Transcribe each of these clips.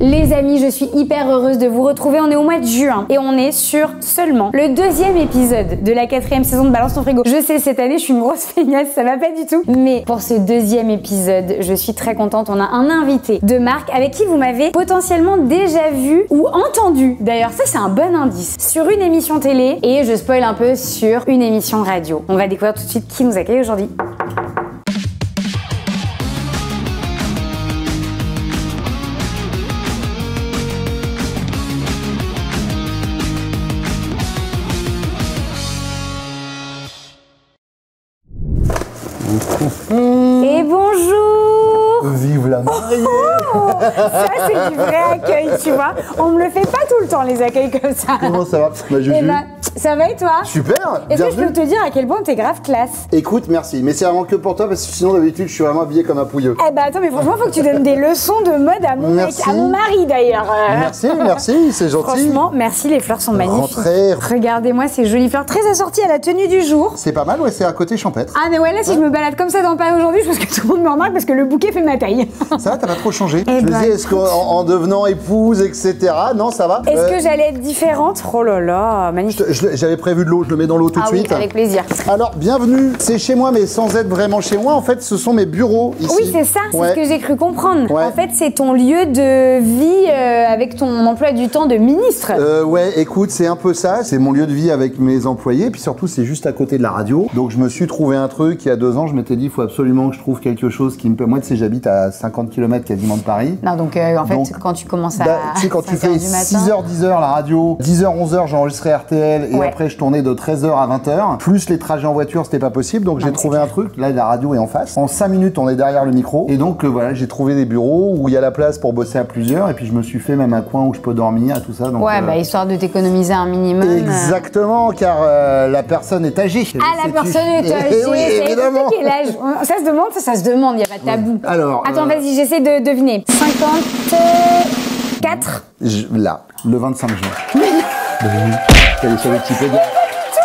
Les amis, je suis hyper heureuse de vous retrouver. On est au mois de juin et on est sur seulement le 2e épisode de la 4e saison de Balance ton frigo. Je sais, cette année, je suis une grosse feignasse, ça va pas du tout. Mais pour ce 2e épisode, je suis très contente. On a un invité de marque avec qui vous m'avez potentiellement déjà vu ou entendu. D'ailleurs, ça, c'est un bon indice. Sur une émission télé et je spoil un peu sur une émission radio. On va découvrir tout de suite qui nous accueille aujourd'hui. Et bonjour! Vive la mariée! Ça, c'est du vrai accueil, tu vois. On me le fait pas tout le temps, les accueils comme ça. Comment ça va, ma Juju? Eh ben, ça va et toi? Super! Est-ce que je peux te dire à quel point t'es grave classe? Écoute, merci. Mais c'est vraiment que pour toi, parce que sinon, d'habitude, je suis vraiment habillé comme un pouilleux. Eh ben, attends, mais franchement, faut que tu donnes des leçons de mode à mon mec, à mon mari d'ailleurs. Merci, c'est gentil. Franchement, merci, les fleurs sont magnifiques. Rentrez. Regardez-moi ces jolies fleurs, très assorties à la tenue du jour. C'est pas mal, ouais, c'est à côté champêtre. Ah, mais ouais, là, si je me balade comme ça dans Paris aujourd'hui, je pense que tout le monde me remarque parce que le bouquet fait ma taille. Ça va, t'as pas trop changé? Eh Je me ben, disais, est-ce qu'en devenant épouse, etc. Non, ça va? Est-ce que j'allais être différente? Oh là là, magnifique. J'avais prévu de l'eau, je le mets dans l'eau tout de suite. Oui, avec plaisir. Alors, bienvenue. C'est chez moi, mais sans être vraiment chez moi. En fait, ce sont mes bureaux ici. Oui, c'est ça, c'est Ouais. ce que j'ai cru comprendre. Ouais. En fait, c'est ton lieu de vie avec ton emploi du temps de ministre. Ouais, écoute, c'est un peu ça. C'est mon lieu de vie avec mes employés. Puis surtout, c'est juste à côté de la radio. Donc, je me suis trouvé un truc il y a 2 ans. Je m'étais dit, il faut absolument que je trouve quelque chose qui me peut. Moi, tu sais, j'habite à 50 km quasiment de Paris. Non, donc en fait, Donc, quand tu commences à. Tu sais, quand tu 5 fais heures du matin. 6h, 10h la radio, 10h, 11h, j'enregistrais RTL et Ouais. après, je tournais de 13h à 20h. Plus les trajets en voiture, c'était pas possible. Donc, j'ai trouvé un truc. Là, la radio est en face. En 5 minutes, on est derrière le micro. Et donc, voilà, j'ai trouvé des bureaux où il y a la place pour bosser à plusieurs. Et puis, je me suis fait même un coin où je peux dormir, tout ça. Donc, Ouais, bah histoire de t'économiser un minimum. Exactement, car la personne est âgée. Ah, la personne est âgée. Oui, c'est évidemment. quel âge? Ça se demande, ça se demande, il n'y a pas de tabou. Alors, Attends, vas-y, j'essaie de deviner. 54? Là, le 25 juin. Elle est sur Wikipédia.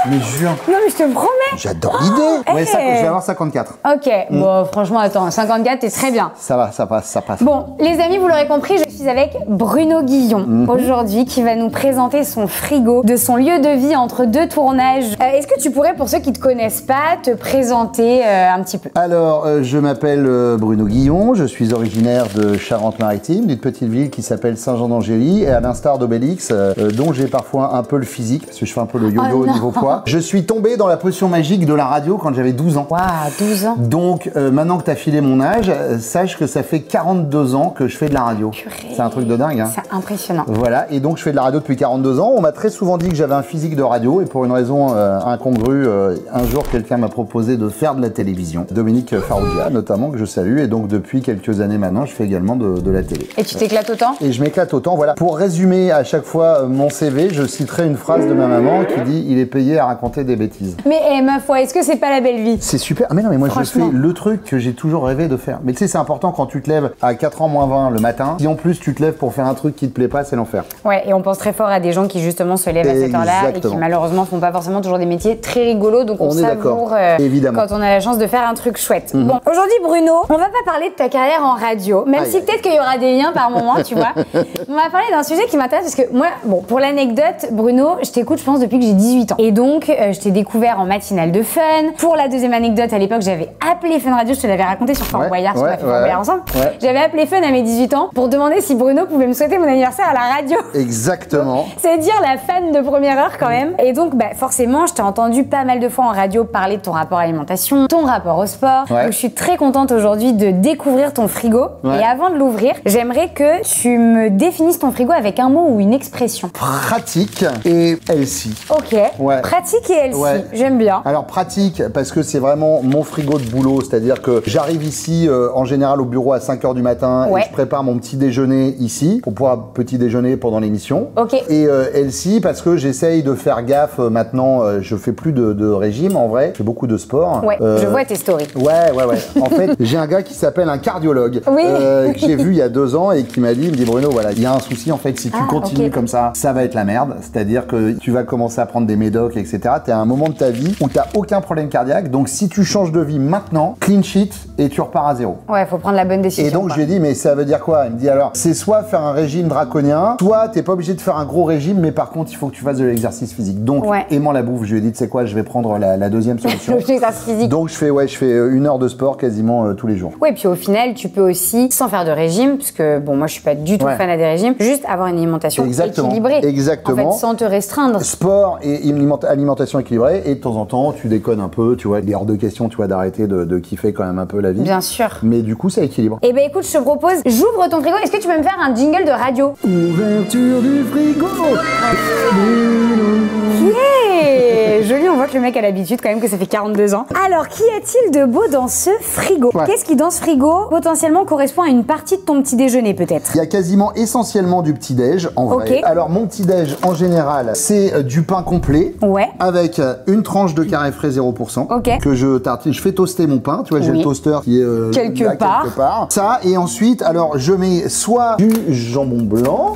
Mais jure, Non, mais je te promets. j'adore l'idée. Ouais, ça, je vais avoir 54. Ok, bon, franchement, attends, 54, t'es très bien. Ça va, ça passe, ça passe. Bon, les amis, vous l'aurez compris, je suis avec Bruno Guillon aujourd'hui qui va nous présenter son frigo de son lieu de vie entre 2 tournages. Est-ce que tu pourrais, pour ceux qui te connaissent pas, te présenter un petit peu? Alors, je m'appelle Bruno Guillon, je suis originaire de Charente-Maritime, d'une petite ville qui s'appelle Saint-Jean-d'Angély, et à l'instar d'Obélix, dont j'ai parfois un peu le physique, parce que je fais un peu le yo-yo au niveau poids. Je suis tombé dans la potion magique de la radio quand j'avais 12 ans. Waouh, 12 ans. Donc, maintenant que tu as filé mon âge, sache que ça fait 42 ans que je fais de la radio. Purée. C'est un truc de dingue, hein. C'est impressionnant. Voilà, et donc je fais de la radio depuis 42 ans. On m'a très souvent dit que j'avais un physique de radio, et pour une raison incongrue, un jour quelqu'un m'a proposé de faire de la télévision. Dominique Farrugia, notamment, que je salue, et donc depuis quelques années maintenant, je fais également de la télé. Et tu t'éclates autant? Et je m'éclate autant, voilà. Pour résumer à chaque fois mon CV, je citerai une phrase de ma maman qui dit « Il est payé à raconter des bêtises ». Mais ma foi, est-ce que c'est pas la belle vie? C'est super. Ah mais non, mais moi je fais Franchement. le truc que j'ai toujours rêvé de faire. Mais tu sais, c'est important quand tu te lèves à 4h moins 20 le matin. Si en plus tu te lèves pour faire un truc qui te plaît pas, c'est l'enfer. Ouais, et on pense très fort à des gens qui justement se lèvent à cette heure-là et qui Exactement. malheureusement font pas forcément toujours des métiers très rigolos, donc on On est savoure d'accord. Évidemment. quand on a la chance de faire un truc chouette. Bon, aujourd'hui Bruno, on va pas parler de ta carrière en radio, même Aïe, si aïe. peut-être qu'il y aura des liens par moment, tu vois. On va parler d'un sujet qui m'intéresse parce que moi, bon, pour l'anecdote, Bruno, je t'écoute je pense depuis que j'ai 18 ans. Et donc, je t'ai découvert en matinale de Fun. Pour la deuxième anecdote, à l'époque, j'avais appelé Fun Radio, je te l'avais raconté sur Fort Boyard, parce qu'on a fait Fort Boyard ensemble. Ouais. J'avais appelé Fun à mes 18 ans pour demander si Bruno pouvait me souhaiter mon anniversaire à la radio. Exactement. C'est dire la fan de première heure quand même. Et donc, bah, forcément, je t'ai entendu pas mal de fois en radio parler de ton rapport à l'alimentation, ton rapport au sport. Ouais. Donc, je suis très contente aujourd'hui de découvrir ton frigo. Ouais. Et avant de l'ouvrir, j'aimerais que tu me définisses ton frigo avec un mot ou une expression. Pratique et healthy. Ok. Ouais. Pratique et healthy. Ouais. J'aime bien. Alors pratique parce que c'est vraiment mon frigo de boulot, c'est-à-dire que j'arrive ici en général au bureau à 5h du matin Ouais. et je prépare mon petit déjeuner ici pour pouvoir petit déjeuner pendant l'émission. Ok. Et healthy parce que j'essaye de faire gaffe maintenant, je fais plus de régime en vrai, je fais beaucoup de sport. Ouais, je vois tes stories. Ouais. En fait, j'ai un gars qui s'appelle un cardiologue Oui. que j'ai vu il y a 2 ans et qui m'a dit, il me dit Bruno, voilà, il y a un souci en fait, si tu continues ok. comme ça va être la merde. C'est-à-dire que tu vas commencer à prendre des médocs, etc. T'es à un moment de ta vie où t'as aucun problème cardiaque. Donc si tu changes de vie maintenant, clean sheet et tu repars à zéro. Ouais, faut prendre la bonne décision. Et donc je lui ai dit, mais ça veut dire quoi? Il me dit alors, c'est soit faire un régime draconien, soit t'es pas obligé de faire un gros régime, mais par contre il faut que tu fasses de l'exercice physique. Donc aimant la bouffe, je lui ai dit, tu sais quoi, je vais prendre la deuxième solution. L'exercice physique. Donc je fais 1 heure de sport quasiment tous les jours. Ouais, puis au final, tu peux aussi, sans faire de régime, parce que bon, moi je suis pas du tout fan des régimes, juste avoir une alimentation équilibrée. Exactement. En fait, sans te restreindre. Sport et alimentation équilibrée, et de temps en temps, tu déconnes un peu, tu vois, il est hors de question, tu vois, d'arrêter de kiffer quand même un peu la vie. Bien sûr. Mais du coup, ça équilibre. Eh ben écoute, je te propose, j'ouvre ton frigo. Est-ce que tu peux me faire un jingle de radio? Ouverture du frigo. Joli, on voit que le mec a l'habitude quand même que ça fait 42 ans. Alors, qu'y a-t-il de beau dans ce frigo? Qu'est-ce qui dans ce frigo potentiellement correspond à une partie de ton petit déjeuner peut-être? Il y a quasiment essentiellement du petit déj en vrai. Alors mon petit déj en général, c'est du pain complet avec une tranche de carré frais 0% que je tartine. Je fais toaster mon pain, tu vois, j'ai le toaster qui est quelque part. Ça, et ensuite, alors je mets soit du jambon blanc.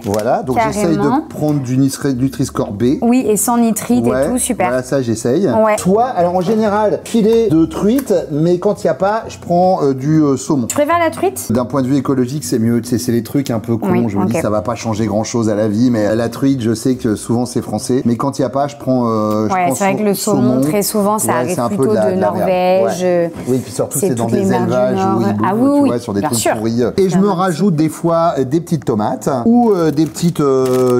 Voilà, donc j'essaye de prendre du Nutri-Score B. Oui, et sans nitrite et tout, super. Voilà, ça j'essaye. Soit, alors en général, filet de truite, mais quand il n'y a pas, je prends du saumon. Tu préfères la truite? D'un point de vue écologique, c'est mieux. Tu sais, c'est les trucs un peu cons. Je me dis, ça va pas changer grand chose à la vie, mais la truite, je sais que souvent c'est français. Mais quand il n'y a pas, je prends. C'est vrai que le saumon, très souvent, ça arrive plutôt de Norvège. Oui, puis surtout, c'est dans des élevages où ils bouffent, sur des trucs pourris. Et je me rajoute des fois des petites tomates ou des petites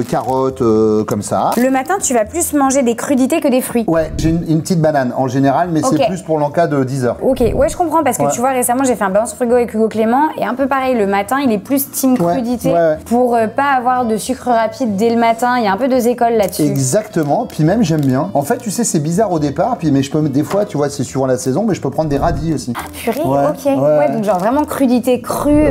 carottes comme ça. Le matin, tu vas plus manger des crudités que des fruits. Ouais, j'ai une petite banane en général, mais c'est plus pour l'encas de 10 heures. Ok, ouais, je comprends parce que tu vois, récemment, j'ai fait un balance frigo avec Hugo Clément et un peu pareil, le matin, il est plus team crudité pour pas avoir de sucre rapide dès le matin. Il y a un peu deux écoles là-dessus. Exactement, puis même j'aime bien. En fait, tu sais, c'est bizarre au départ, puis mais je peux des fois, tu vois, c'est suivant la saison, mais je peux prendre des radis aussi. Ah purée, ok. Donc genre vraiment crudité crue.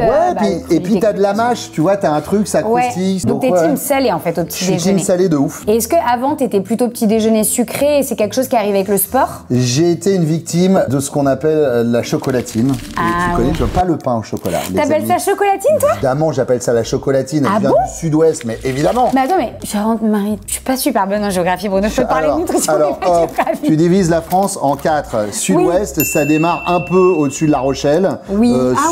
Et puis t'as de la mâche, tu vois, t'as un truc, ça croustille. Donc t'es team salé en fait au petit déjeuner. Je suis team salé de ouf. Et est-ce que avant t'étais plutôt petit déjeuner sucré et c'est quelque chose qui arrive avec le sport? J'ai été une victime de ce qu'on appelle la chocolatine. Tu connais, tu vois, pas le pain au chocolat. T'appelles ça chocolatine, toi? Évidemment, j'appelle ça la chocolatine. Elle vient du sud-ouest, mais évidemment. Mais attends, mais Marie, je suis pas super bonne en géographie, Bruno. Je peux te parler de nutrition, mais pas de géographie. Tu divises la France en 4. Sud-ouest, ça démarre un peu au-dessus de La Rochelle.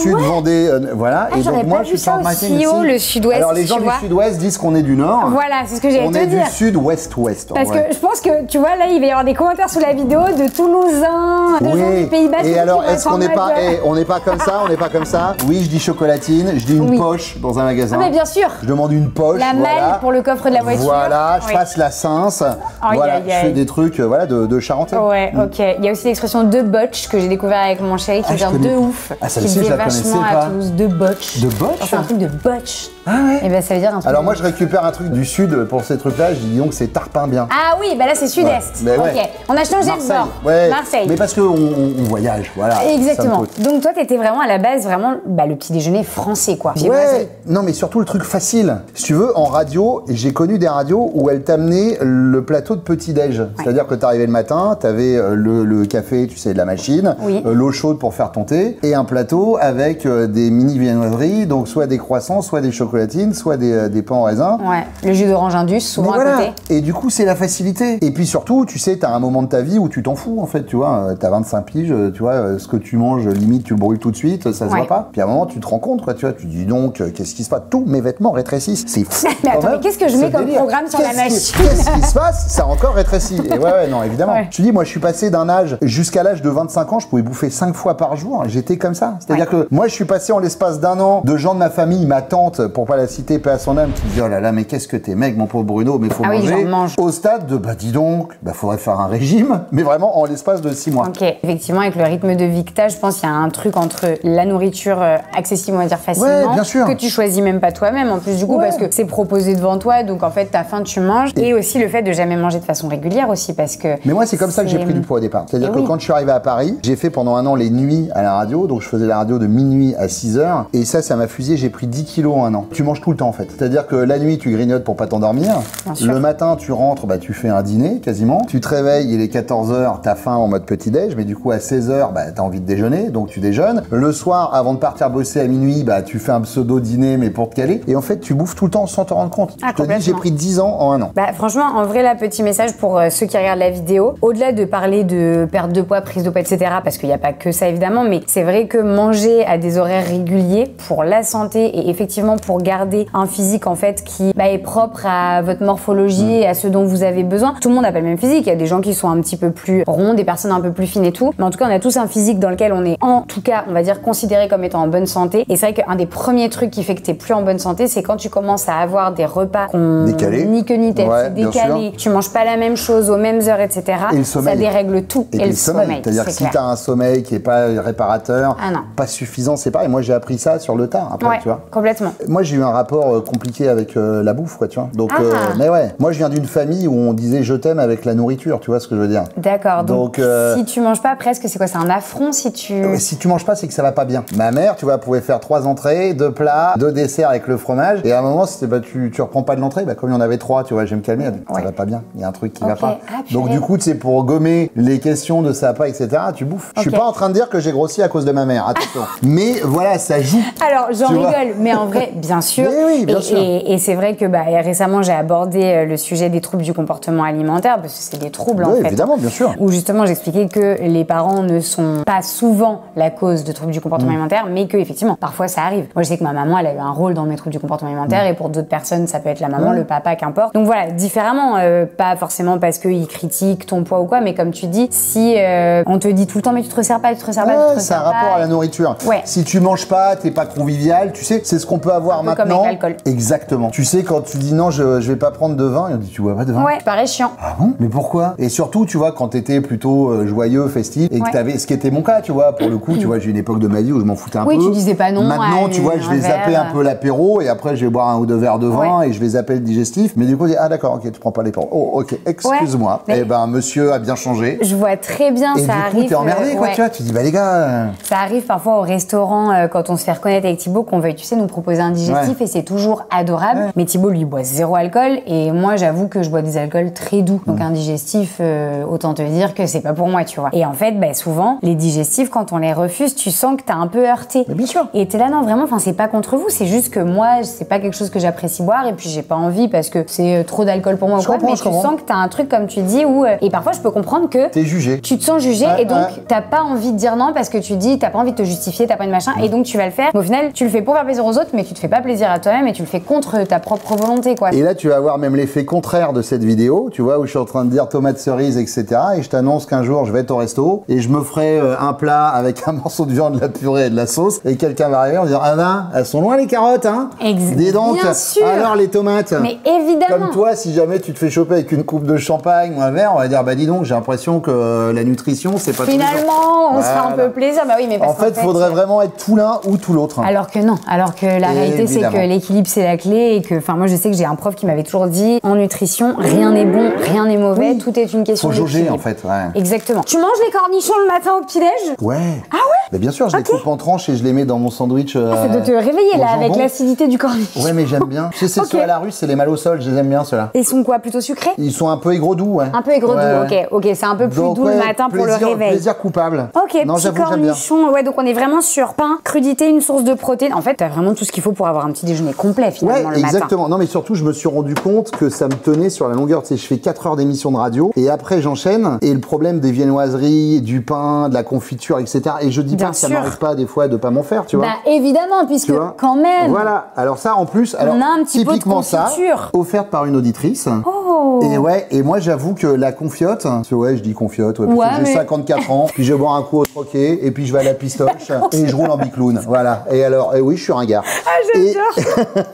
Sud, Vendée, voilà. Et donc moi, je suis en marketing le sud-ouest. Alors les gens du sud-ouest disent qu'on est du nord. Voilà, c'est ce que j'allais te dire. On est du sud-ouest-ouest. Parce que je pense que, tu vois, là, il va y avoir des commentaires sous la vidéo de Toulousains, de gens du Pays Basque. Et alors, est-ce qu'on n'est pas, on n'est pas comme ça, on n'est pas comme ça? Oui, je dis chocolatine, je dis une poche dans un magasin. Ah mais bien sûr. Je demande une poche. La malle pour le coffre de la voiture. Voilà, je passe la cince. Voilà, je fais des trucs, de Charentais. Ouais, ok. Il y a aussi l'expression de botch que j'ai découvert avec mon chéri qui vient de ouf. Ah, celle-ci, je la connaissais pas. À Toulouse, de botch. De botch? C'est un truc de botch. Ah ouais. Et ben ça veut dire un truc. Alors moi je récupère un truc du sud pour ces trucs-là, je dis donc c'est tarpin bien. Ah oui, bah là c'est sud-est. Ok, on a changé de bord. Marseille. Mais parce qu'on voyage, voilà. Exactement. Donc toi t'étais vraiment à la base vraiment le petit déjeuner français quoi. Ouais. Non mais surtout le truc facile. Si tu veux, en radio, j'ai connu des radios où elles t'amenaient le plateau de petit-déj. C'est-à-dire que t'arrivais le matin, t'avais le café, tu sais, de la machine, l'eau chaude pour faire ton thé, et un plateau avec des mini viennoiseries, donc soit des croissants, soit des chocolatines, soit des pains en raisin. Ouais, le jus d'orange Indus, souvent à côté. Et du coup, c'est la facilité. Et puis surtout, tu sais, t'as un moment de ta vie où tu t'en fous, en fait, tu vois. T'as 25 piges, tu vois, ce que tu manges, limite, tu le brûles tout de suite, ça se voit pas. Puis à un moment, tu te rends compte, quoi, tu vois, tu dis donc, qu'est-ce qui se passe? Tous mes vêtements rétrécissent. C'est fou. Mais attends, mais qu'est-ce que je mets comme programme sur la machine? Qu'est-ce qui se passe? Ça a encore rétréci. Et non, évidemment. Je te dis, moi, je suis passé d'un âge, jusqu'à l'âge de 25 ans, je pouvais bouffer 5 fois par jour. J'étais comme ça. C'est-à-dire que moi, je suis passé en l'espace d'un an de gens de ma famille, ma tante, pour pas la citer, paix à son âme, qui dit oh là là, mais qu'est-ce que t'es mec, mon pauvre Bruno, mais faut manger. Au stade de dis donc, faudrait faire un régime, mais vraiment en l'espace de 6 mois. Ok, effectivement, avec le rythme de vie que t'as, je pense qu'il y a un truc entre la nourriture accessible, on va dire facilement, bien sûr, que tu choisis même pas toi-même, en plus du coup, parce que c'est proposé devant toi, donc en fait, t'as faim, tu manges, et aussi le fait de jamais manger de façon régulière aussi, parce que. Mais moi, c'est comme ça que j'ai pris du poids au départ. C'est-à-dire que quand je suis arrivé à Paris, j'ai fait pendant un an les nuits à la radio, donc je faisais la radio de minuit à 6 heures, et ça m'a fusillé, j'ai pris 10 kilos en un an. Tu manges tout le temps en fait. C'est-à-dire que la nuit, tu grignotes pour pas t'endormir. Le matin, tu rentres, tu fais un dîner quasiment. Tu te réveilles, il est 14h, t'as faim en mode petit-déj, mais du coup à 16h, bah, t'as envie de déjeuner, donc tu déjeunes. Le soir, avant de partir bosser à minuit, bah, tu fais un pseudo-dîner, mais pour te caler. Et en fait, tu bouffes tout le temps sans te rendre compte. Ah, je te dis, j'ai pris 10 ans en un an. Bah, franchement, en vrai, là, petit message pour ceux qui regardent la vidéo. Au-delà de parler de perte de poids, prise de poids, etc., parce qu'il n'y a pas que ça, évidemment, mais c'est vrai que manger à des horaires réguliers pour la santé et effectivement pour garder un physique, en fait, qui est propre à votre morphologie et à ce dont vous avez besoin. Tout le monde n'a pas le même physique. Il y a des gens qui sont un petit peu plus ronds, des personnes un peu plus fines et tout. Mais en tout cas, on a tous un physique dans lequel on est, en tout cas, on va dire, considéré comme étant en bonne santé. Et c'est vrai qu'un des premiers trucs qui fait que t'es plus en bonne santé, c'est quand tu commences à avoir des repas ni queue ni tête, décalés, tu manges pas la même chose aux mêmes heures, etc. Et le sommeil. Ça dérègle tout. Et le sommeil. C'est-à-dire que si t'as un sommeil qui est pas réparateur, pas suffisant, c'est pareil. Moi, j'ai appris ça sur le tard, après, tu vois. Complètement. Moi, j'ai eu un rapport compliqué avec la bouffe, quoi, tu vois. Donc, mais ouais. Moi, je viens d'une famille où on disait je t'aime avec la nourriture, tu vois ce que je veux dire. D'accord. Donc, si tu manges pas, presque, c'est quoi? C'est un affront si tu... Si tu manges pas, c'est que ça va pas bien. Ma mère, tu vois, pouvait faire 3 entrées, 2 plats, 2 desserts avec le fromage. Et à un moment, c'était, tu reprends pas de l'entrée. Bah, comme il y en avait 3, tu vois, je vais me calmer. Elle dit, ça va pas bien. Il y a un truc qui va pas. Donc, du coup, tu sais, pour gommer les questions de ça va pas, etc., tu bouffes. Je suis pas en train de dire que j'ai grossi à cause de ma mère. Attention. Mais voilà, ça joue. Alors, j'en rigole, mais en vrai, bien sûr. Oui, bien sûr. Et c'est vrai que récemment, j'ai abordé le sujet des troubles du comportement alimentaire, parce que c'est des troubles, en fait. Oui, évidemment, bien sûr. Où justement, j'expliquais que les parents ne sont pas souvent la cause de troubles du comportement alimentaire, mais que effectivement, parfois, ça arrive. Moi, je sais que ma maman, elle a eu un rôle dans mes troubles du comportement alimentaire, et pour d'autres personnes, ça peut être la maman, le papa, qu'importe. Donc voilà, différemment, pas forcément parce qu'ils critiquent ton poids ou quoi, mais comme tu dis, si on te dit tout le temps, mais tu te resserres pas, tu te resserres pas, tu te resserres pas. C'est un rapport à la nourriture. Si tu manges pas, t'es pas convivial, tu sais, c'est ce qu'on peut avoir maintenant. Comme avec l'alcool. Exactement. Tu sais, quand tu dis non, je vais pas prendre de vin, et on dit tu bois pas de vin. Ouais, paraît chiant. Ah bon? Mais pourquoi? Et surtout, tu vois, quand t'étais plutôt joyeux, festif, et que t'avais, ce qui était mon cas, tu vois, pour le coup, tu vois, j'ai une époque de ma vie où je m'en foutais un peu. Oui, tu disais pas non. Maintenant, tu vois, je vais zapper un peu l'apéro, et après, je vais boire 1 ou 2 verres de vin, et je vais zapper le digestif. Mais du coup, je dis, ah d'accord, ok, tu prends pas l'apéro. Oh, ok, excuse-moi. Eh ben, monsieur a bien changé. Je vois très bien, et ça du coup, arrive. T'es emmerdé, quoi, tu vois. Tu dis, bah les gars. Ça arrive parfois au restaurant, quand on se fait reconnaître avec Thibaut, qu'on veuille, tu sais, nous proposer un digestif, et c'est toujours adorable. Mais Thibaut, lui, boit 0 alcool, et moi, j'avoue que je bois des alcools très doux. Donc un digestif, autant te dire que c'est pas pour moi, tu vois. Et en fait, souvent, les digestifs, quand on les refuse, tu sens que t'as un peu heurté. Mais bien sûr. Et t'es là, non, vraiment, enfin, c'est pas contre vous, c'est juste que moi, c'est pas quelque chose que j'apprécie boire, et puis j'ai pas envie parce que c'est trop d'alcool pour moi ou quoi, mais tu sens que t'as un truc, comme tu dis, où, et parfois, je peux comprendre que t'es jugé. Tu te sens jugé, et donc, t'as pas envie de dire non parce que tu dis, t'as pas envie de te justifier, t'as pas de machin, et donc tu vas le faire. Mais au final, tu le fais pour faire plaisir aux autres, mais tu te fais pas plaisir à toi-même, et tu le fais contre ta propre volonté, quoi. Et là, tu vas avoir même l'effet contraire de cette vidéo, tu vois, où je suis en train de dire tomates cerises, etc. Et je t'annonce qu'un jour, je vais être au resto et je me ferai un plat avec un morceau de viande, de la purée et de la sauce. Et quelqu'un va arriver en disant, ah ben, elles sont loin les carottes, hein. Dis donc, bien sûr. Alors les tomates. Mais évidemment. Comme toi, si jamais tu te fais choper avec une coupe de champagne ou un verre, on va dire, bah dis donc, j'ai l'impression que la nutrition, c'est pas Finalement, on se fait un peu plaisir. Bah oui, mais parce en fait, faudrait vraiment être tout l'un ou tout l'autre. Alors que non. Alors que la réalité, c'est que l'équilibre, c'est la clé, et que, enfin, moi, je sais que j'ai un prof qui m'avait toujours dit, en nutrition, rien n'est bon, rien n'est mauvais, tout est une question d'équilibre. Faut jauger, en fait, Exactement. Tu manges les cornichons le matin au petit-déj? Ouais. Ah ouais? Mais bien sûr, je les coupe en tranches et je les mets dans mon sandwich. Ça doit te réveiller, là, avec l'acidité du cornichon. Ouais, mais j'aime bien. Tu sais, c'est ceux à la russe, c'est les mal au sol, je les aime bien, ceux-là. Ils sont quoi, plutôt sucrés? Ils sont un peu aigre-doux, ouais. Un peu aigre-doux, ok, c'est un peu plus doux le matin pour le réveil. Plaisir coupable. Ok, non, petit cornichon, ouais, donc on est vraiment sur pain, crudité, une source de protéines. En fait, t'as vraiment tout ce qu'il faut pour avoir un petit déjeuner complet, finalement, le matin. Exactement. Non, mais surtout, je me suis rendu compte que ça me tenait sur la longueur. Tu sais, je fais 4 heures d'émission de radio et après, j'enchaîne. Et le problème des viennoiseries, du pain, de la confiture, etc. Et je dis pas que ça m'arrive pas des fois de pas m'en faire, tu vois. Bah, évidemment, puisque quand même. Voilà. Alors ça, en plus, alors, on a un petit pot de confiture. Offerte par une auditrice. Oh. Et ouais, et moi, j'avoue que la confiote, parce que je dis confiote, parce que j'ai 54 ans, puis je vais boire un coup au troquet, et puis je vais à la pistoche, et je roule en bicloune. Voilà. Et alors, oui, je suis ringard. Ah, j'adore.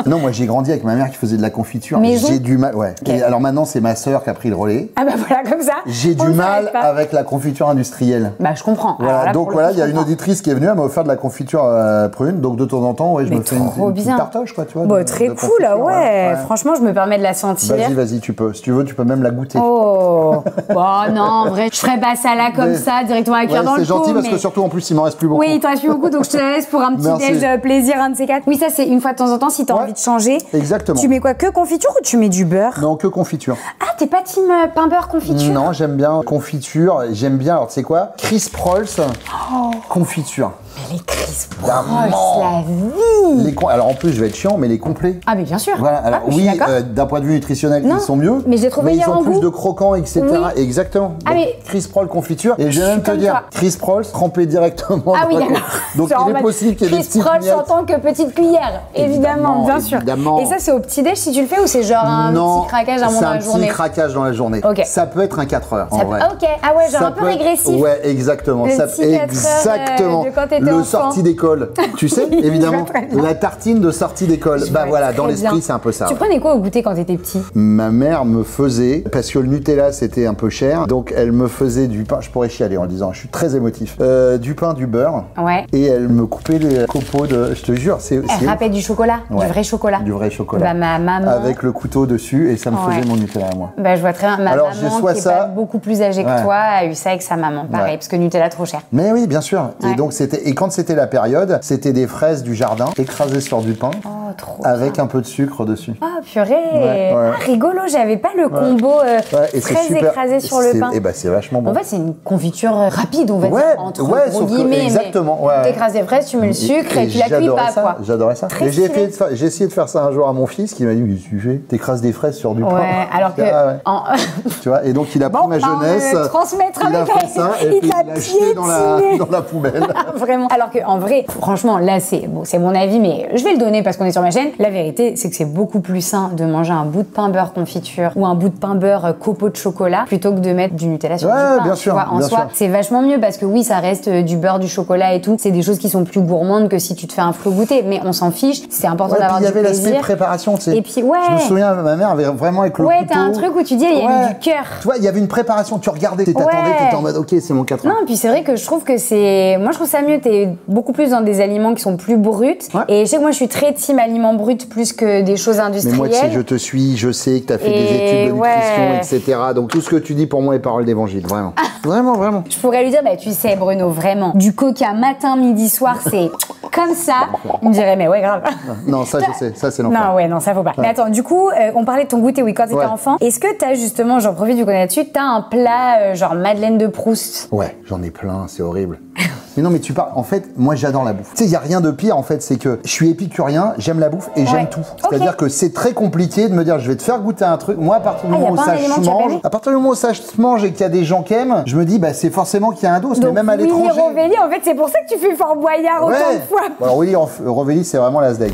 Non, moi, j'ai grandi avec ma mère qui faisait de la confiture. J'ai du mal, Et alors maintenant, c'est ma sœur qui a pris le relais. Ah bah voilà, comme ça. J'ai du mal avec la confiture industrielle. Bah, je comprends. Voilà. Là, donc voilà, il y a une auditrice qui est venue, elle m'a offert de la confiture prune, donc de temps en temps, je me fais une petite tartoche, quoi, tu vois. Bon, très cool, ouais. Franchement, je me permets de la sentir. Vas-y, tu peux. Si tu veux, tu peux même la goûter. Oh. Bon, non, en vrai, je ferais pas ça là comme ça, directement à cuire dans le pot. C'est gentil parce que surtout, en plus, il m'en reste plus beaucoup. Oui, il t'en reste plus beaucoup, donc je te laisse pour un petit déj plaisir, un de ces quatre. Oui, ça, c'est une fois de temps en temps, si t'as envie de changer. Exactement. Tu mets quoi, que confiture ou tu mets du beurre? Non, que confiture. confiture. Ah, t'es pas team pain beurre confiture? Non, j'aime bien confiture. J'aime bien, alors tu sais quoi? Crisp Rolls confiture. Mais les crisp Vraiment. rolls, la vie. Alors en plus, je vais être chiant, mais les complets. Ah, mais bien sûr. Voilà, alors je suis oui, d'accord. d'un point de vue nutritionnel, Non, ils sont mieux. mais je les trouve mais ils meilleurs ont en plus goût. de croquants, etc. Oui. Exactement. Ah, Donc, mais- Crisp Roll confiture. Et je vais même te comme dire, toi. Crisp Roll trempé directement Ah dans oui, la d'accord. Donc Genre en il est mode possible qu'il y ait des crisp petites rolls miettes. en tant que petite cuillère, évidemment, bien sûr. Évidemment. Et ça, c'est au petit-déj si tu le fais ou c'est genre un Non, petit craquage à un moment c'est dans un la petit journée? craquage dans la journée. Ok. Ça peut être un 4 heures, en vrai. Ok, ah ouais, genre Ça un peu peut être- régressif. Ouais, exactement. Le Ça, petit 4 heures, exactement. de quand t'étais Le enfant. sortie d'école. Tu sais, évidemment. très bien. La tartine de sortie d'école. Je Bah vois voilà, très dans l'esprit, bien. c'est un peu ça. Tu ouais. prenais quoi au goûter quand t'étais petit? Ma mère me faisait, parce que le Nutella c'était un peu cher, donc elle me faisait du pain, je pourrais chialer en le disant, je suis très émotif, du pain, du beurre, Ouais. et elle me coupait les copeaux de, je te jure, c'est Elle râpait du chocolat, Ouais. du vrai chocolat. du vrai chocolat, Bah ma maman. avec le couteau dessus, et ça me Ouais. faisait mon Nutella à moi. Bah je vois très bien. Ma Alors, j'ai maman soit qui est ça- pas beaucoup plus âgée que Ouais. toi a eu ça avec sa maman, pareil, Ouais. parce que Nutella trop cher. Mais oui, bien sûr. Ouais. Et donc c'était, et quand c'était la période, c'était des fraises du jardin écrasées sur du pain, Oh trop. avec un peu de sucre dessus. Oh purée. Ouais. Ah, rigolo, j'avais pas le combo Ouais, et c'est très super. écrasé sur le pain. Et bah c'est vachement bon. En fait, c'est une confiture rapide, on va Ouais, dire, entre ouais, gros sauf que- guillemets. exactement, mais ouais. T'écrases les fraises, tu mets le sucre et tu la cuis j'adorais pas, ça, quoi. J'adorais ça. Très Et j'ai stylé. essayé de faire ça un jour à mon fils qui m'a dit, mais qu'est-ce que tu fais? T'écrases des fraises sur du pain. Ouais, alors que. Ah ouais. en- Tu vois, et donc il a pris Bon, ma bah, on va jeunesse, le transmettre il a avec fait elle. ça, et Il puis t'a il l'a jeté dans la, piétiné. dans la poubelle. Vraiment. Alors que en vrai, franchement, là c'est bon, c'est mon avis, mais je vais le donner parce qu'on est sur ma chaîne. La vérité, c'est que c'est beaucoup plus sain de manger un bout de pain beurre confiture ou un bout de pain beurre copeaux de chocolat plutôt que de mettre du Nutella sur Ouais, du pain. bien tu sûr, vois. En bien soi, sûr. c'est vachement mieux parce que oui, ça reste du beurre, du chocolat et tout. C'est des choses qui sont plus gourmandes que si tu te fais un flot goûter, mais on s'en fiche. C'est important Ouais, puis d'avoir il y du avait l'aspect plaisir. préparation, tu sais. Et puis, ouais. Je me souviens, ma mère avait vraiment avec le Ouais, couteau. t'as un truc où tu dis, il y a du cœur. Tu vois, il y avait une préparation, tu regardais, t'attendais, Ouais. t'étais en mode, ok, c'est mon 4 heures. Non, puis c'est vrai que je trouve que c'est. Moi, je trouve ça mieux. T'es beaucoup plus dans des aliments qui sont plus bruts. Ouais. Et je sais que moi, je suis très team aliments bruts plus que des choses Mais industrielles. moi, tu sais, je te suis, je sais que tu as fait des Et études de nutrition, ouais. etc. Donc tout ce que tu dis pour moi est parole d'évangile, vraiment. Vraiment, vraiment. Je pourrais lui dire, bah, tu sais, Bruno, vraiment, du coca matin, midi, soir, c'est comme ça. Il me dirait, mais ouais, grave. Non, ça, je sais, ça, c'est l'enfer. Non, ouais, non, ça faut pas. Mais attends, du coup, on parlait de ton goûter, oui, quand t'étais Ouais. enfant. Est-ce que t'as justement, j'en profite du qu'on est là-dessus, t'as un plat genre Madeleine de Proust? Ouais, j'en ai plein, c'est horrible. Mais non, mais tu parles. En fait, moi, j'adore la bouffe. Tu sais, il y a rien de pire. En fait, c'est que je suis épicurien, j'aime la bouffe et j'aime Ouais. tout. Ok. C'est-à-dire que c'est très compliqué de me dire, je vais te faire goûter un truc. Moi, à partir du Ah, y a moment où pas un ça aliment se que tu as pas mange, aimé à partir du moment où ça se mange et qu'il y a des gens qui aiment, je me dis, bah, c'est forcément qu'il y a un dos. Mais Donc, même à Willy l'étranger. Rovelli, en fait, c'est pour ça que tu fais Fort Boyard autant de fois. Bon, alors Willy Rovelli, c'est vraiment la sdeg.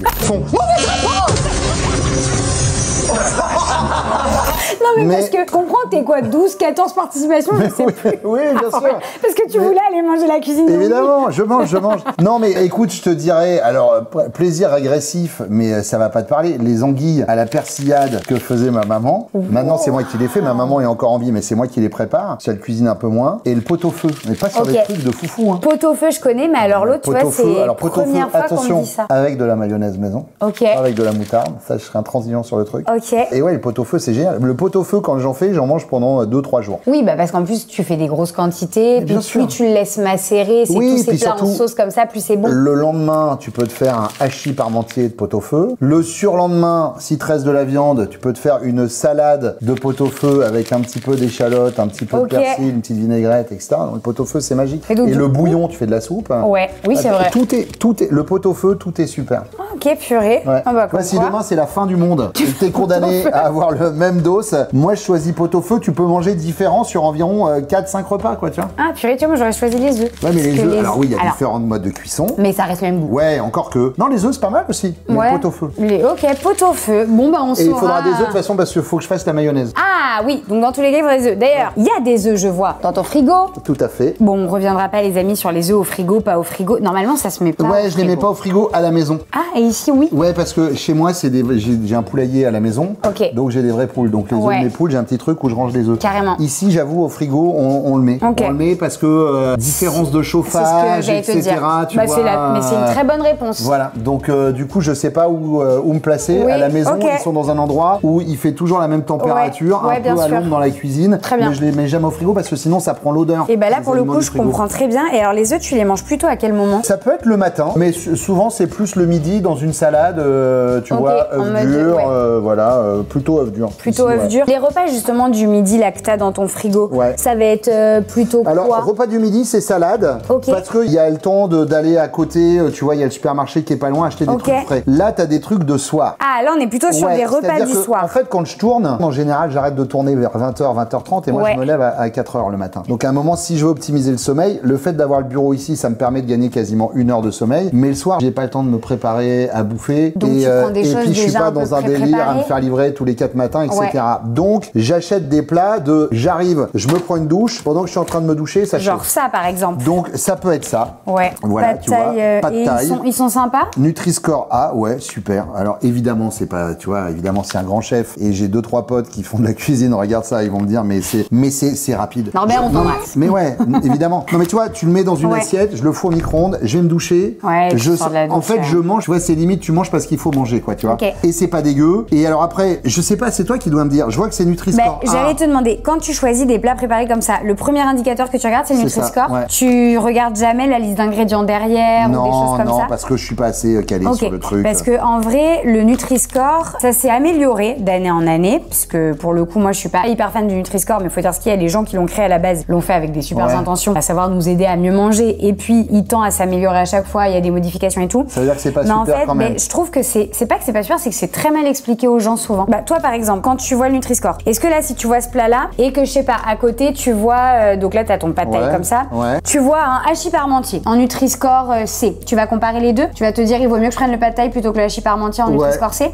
Non, mais, Mais- parce que je comprends, t'es quoi, 12, 14 participations, je sais plus. Oui, bien Ah, sûr. Parce que tu Mais- voulais aller manger la cuisine. de Évidemment, je mange. Non, mais écoute, je te dirais, alors, plaisir agressif, mais ça va pas te parler. Les anguilles à la persillade que faisait ma maman. Maintenant, c'est moi qui les fais. Ma maman est encore en vie, mais c'est moi qui les prépare. Si elle cuisine un peu moins. Et le pot-au-feu. Mais pas sur Ok. des trucs de foufou, hein. Pot-au-feu, je connais, mais alors l'autre, tu vois, Pot-au-feu. c'est la Alors, pot-au-feu, première fois qu'on me attention, dit ça. avec de la mayonnaise maison. Ok. Pas avec de la moutarde. Ça, je serai intransigeant sur le truc. Ok. Et ouais, le pot-au-feu, c'est génial. Le pot-au-feu, quand j'en fais, j'en mange pendant 2-3 jours. Oui, bah parce qu'en plus, tu fais des grosses quantités, puis bien plus sûr. tu le laisses macérer, c'est Oui, tous ces puis plats en surtout, sauce comme ça, plus c'est bon. Le lendemain, tu peux te faire un hachis parmentier de pot-au-feu. Le surlendemain, si te reste de la viande, tu peux te faire une salade de pot-au-feu avec un petit peu d'échalote, un petit peu Ok. de persil, une petite vinaigrette, etc. Donc, le pot-au-feu, c'est magique. Et donc, du le coup- bouillon, tu fais de la soupe. Ouais, oui, c'est vrai. Tout est, le pot-au-feu, tout est super. Ok, purée. Ouais. Ah bah, comme Ouais, si quoi. demain c'est la fin du monde et que t'es condamné à avoir le même dos, moi je choisis pot-au-feu, tu peux manger différent sur environ 4-5 repas, quoi, tu vois. Ah, purée, tu vois, moi j'aurais choisi les œufs. Ouais, mais Parce les que œufs, alors oui, il y a alors, différents modes de cuisson. Mais ça reste le même goût. Ouais, encore que. Non, les œufs, c'est pas mal aussi. Mais Ouais. pot-au-feu. Ok, pot-au-feu. Bon, bah, on Et il saura. faudra des œufs de toute façon parce qu'il faut que je fasse la mayonnaise. Ah oui, donc dans tous les cas, il faudra des œufs. D'ailleurs, il y a des œufs, je vois, dans ton frigo. Tout à fait. Bon, on reviendra pas, les amis, sur les œufs au frigo, pas au frigo. Normalement, ça se met pas. Ouais, au je les mets frigo. pas au frigo à la maison. Ah, et ici, oui. Ouais, parce que chez moi, j'ai un poulailler à la maison. Ok. Donc j'ai des vraies poules. Donc les œufs Ouais. de mes poules, j'ai un petit truc où je range les œufs. Carrément. Ici, j'avoue, au frigo, on le met. Ok. On le met parce que différence de C'est ce que chauffage, j'allais te etc. dire. Tu Bah, vois, mais c'est une très bonne réponse. Voilà, donc du coup je sais pas où me placer. Oui, À la maison, ok. ils sont dans un endroit où il fait toujours la même température, Ouais, un peu à l'ombre dans la cuisine. Très bien. Mais je les mets jamais au frigo parce que sinon ça prend l'odeur. Et bah là pour le coup je comprends très bien. Et alors les œufs tu les manges plutôt à quel moment? Ça peut être le matin, mais souvent c'est plus le midi dans une salade, tu vois, œuf dur, voilà, plutôt œuf dur. Plutôt œuf dur. Les repas justement du midi là que t'as dans ton frigo, ça va être plutôt quoi? Alors repas du midi c'est salade, parce qu'il y a le temps d'aller à côté, tu vois, il y a le supermarché qui est pas loin, acheter des trucs frais. Là t'as des trucs de soir. Ah là on est plutôt sur des repas du soir. En fait quand je tourne, en général j'arrête de tourner vers 20h, 20h30 et moi je me lève à 4h le matin. Donc à un moment si je veux optimiser le sommeil, le fait d'avoir le bureau ici ça me permet de gagner quasiment 1 heure de sommeil, mais le soir j'ai pas le temps de me préparer à bouffer. Donc tu prends des choses puis je suis pas dans un délire à me faire livrer tous les 4 matins, etc. Donc j'achète des plats j'arrive, je me prends une douche, pendant que je suis en train de me doucher, ça chauffe. Genre ça par exemple. Donc ça peut être ça. Ouais. Voilà, tu vois. Pad Thai. Ils sont sympas. Nutri-Score A, ouais, super. Alors évidemment, c'est pas, tu vois, évidemment c'est un grand chef et j'ai 2-3 potes qui font de la cuisine, regarde ça, ils vont me dire mais c'est rapide. Non mais on t'embrasse. Mais ouais, évidemment. Non mais tu vois, tu le mets dans une assiette, je le fous au micro-ondes, je vais me doucher. Ouais, en fait, je mange, tu vois, c'est limite tu manges parce qu'il faut manger quoi, tu vois. Et c'est pas dégueu. Et alors après, je sais pas, c'est toi qui dois me dire. Je vois que c'est Nutri-Score A. J'allais te demander, quand tu choisis des plats préparés comme ça, le premier indicateur que tu regardes, c'est le Nutri-Score. Tu regardes jamais la liste d'ingrédients derrière ou des choses comme ça? Non, parce que je suis pas assez calé sur le truc. Parce que en vrai, le Nutri-Score, ça s'est amélioré d'année en année, parce que pour le coup, moi, je suis pas hyper fan du Nutri-Score, mais faut dire ce qu'il y a, les gens qui l'ont créé à la base l'ont fait avec des super intentions, à savoir nous aider à mieux manger, et puis il tend à s'améliorer à chaque fois, il y a des modifications et tout. Ça veut dire que c'est pas super en fait, quand même. Je trouve que c'est pas que c'est pas super, c'est que c'est très mal expliqué aux gens souvent. Bah toi par exemple, quand tu vois le Nutri-Score, est-ce que là si tu vois ce plat là et que je sais pas à côté tu vois donc là t'as ton pad thai comme ça, tu vois un hachis parmentier en Nutri-Score C, tu vas comparer les deux, tu vas te dire il vaut mieux que je prenne le pad thai plutôt que le hachis parmentier en Nutri-Score C?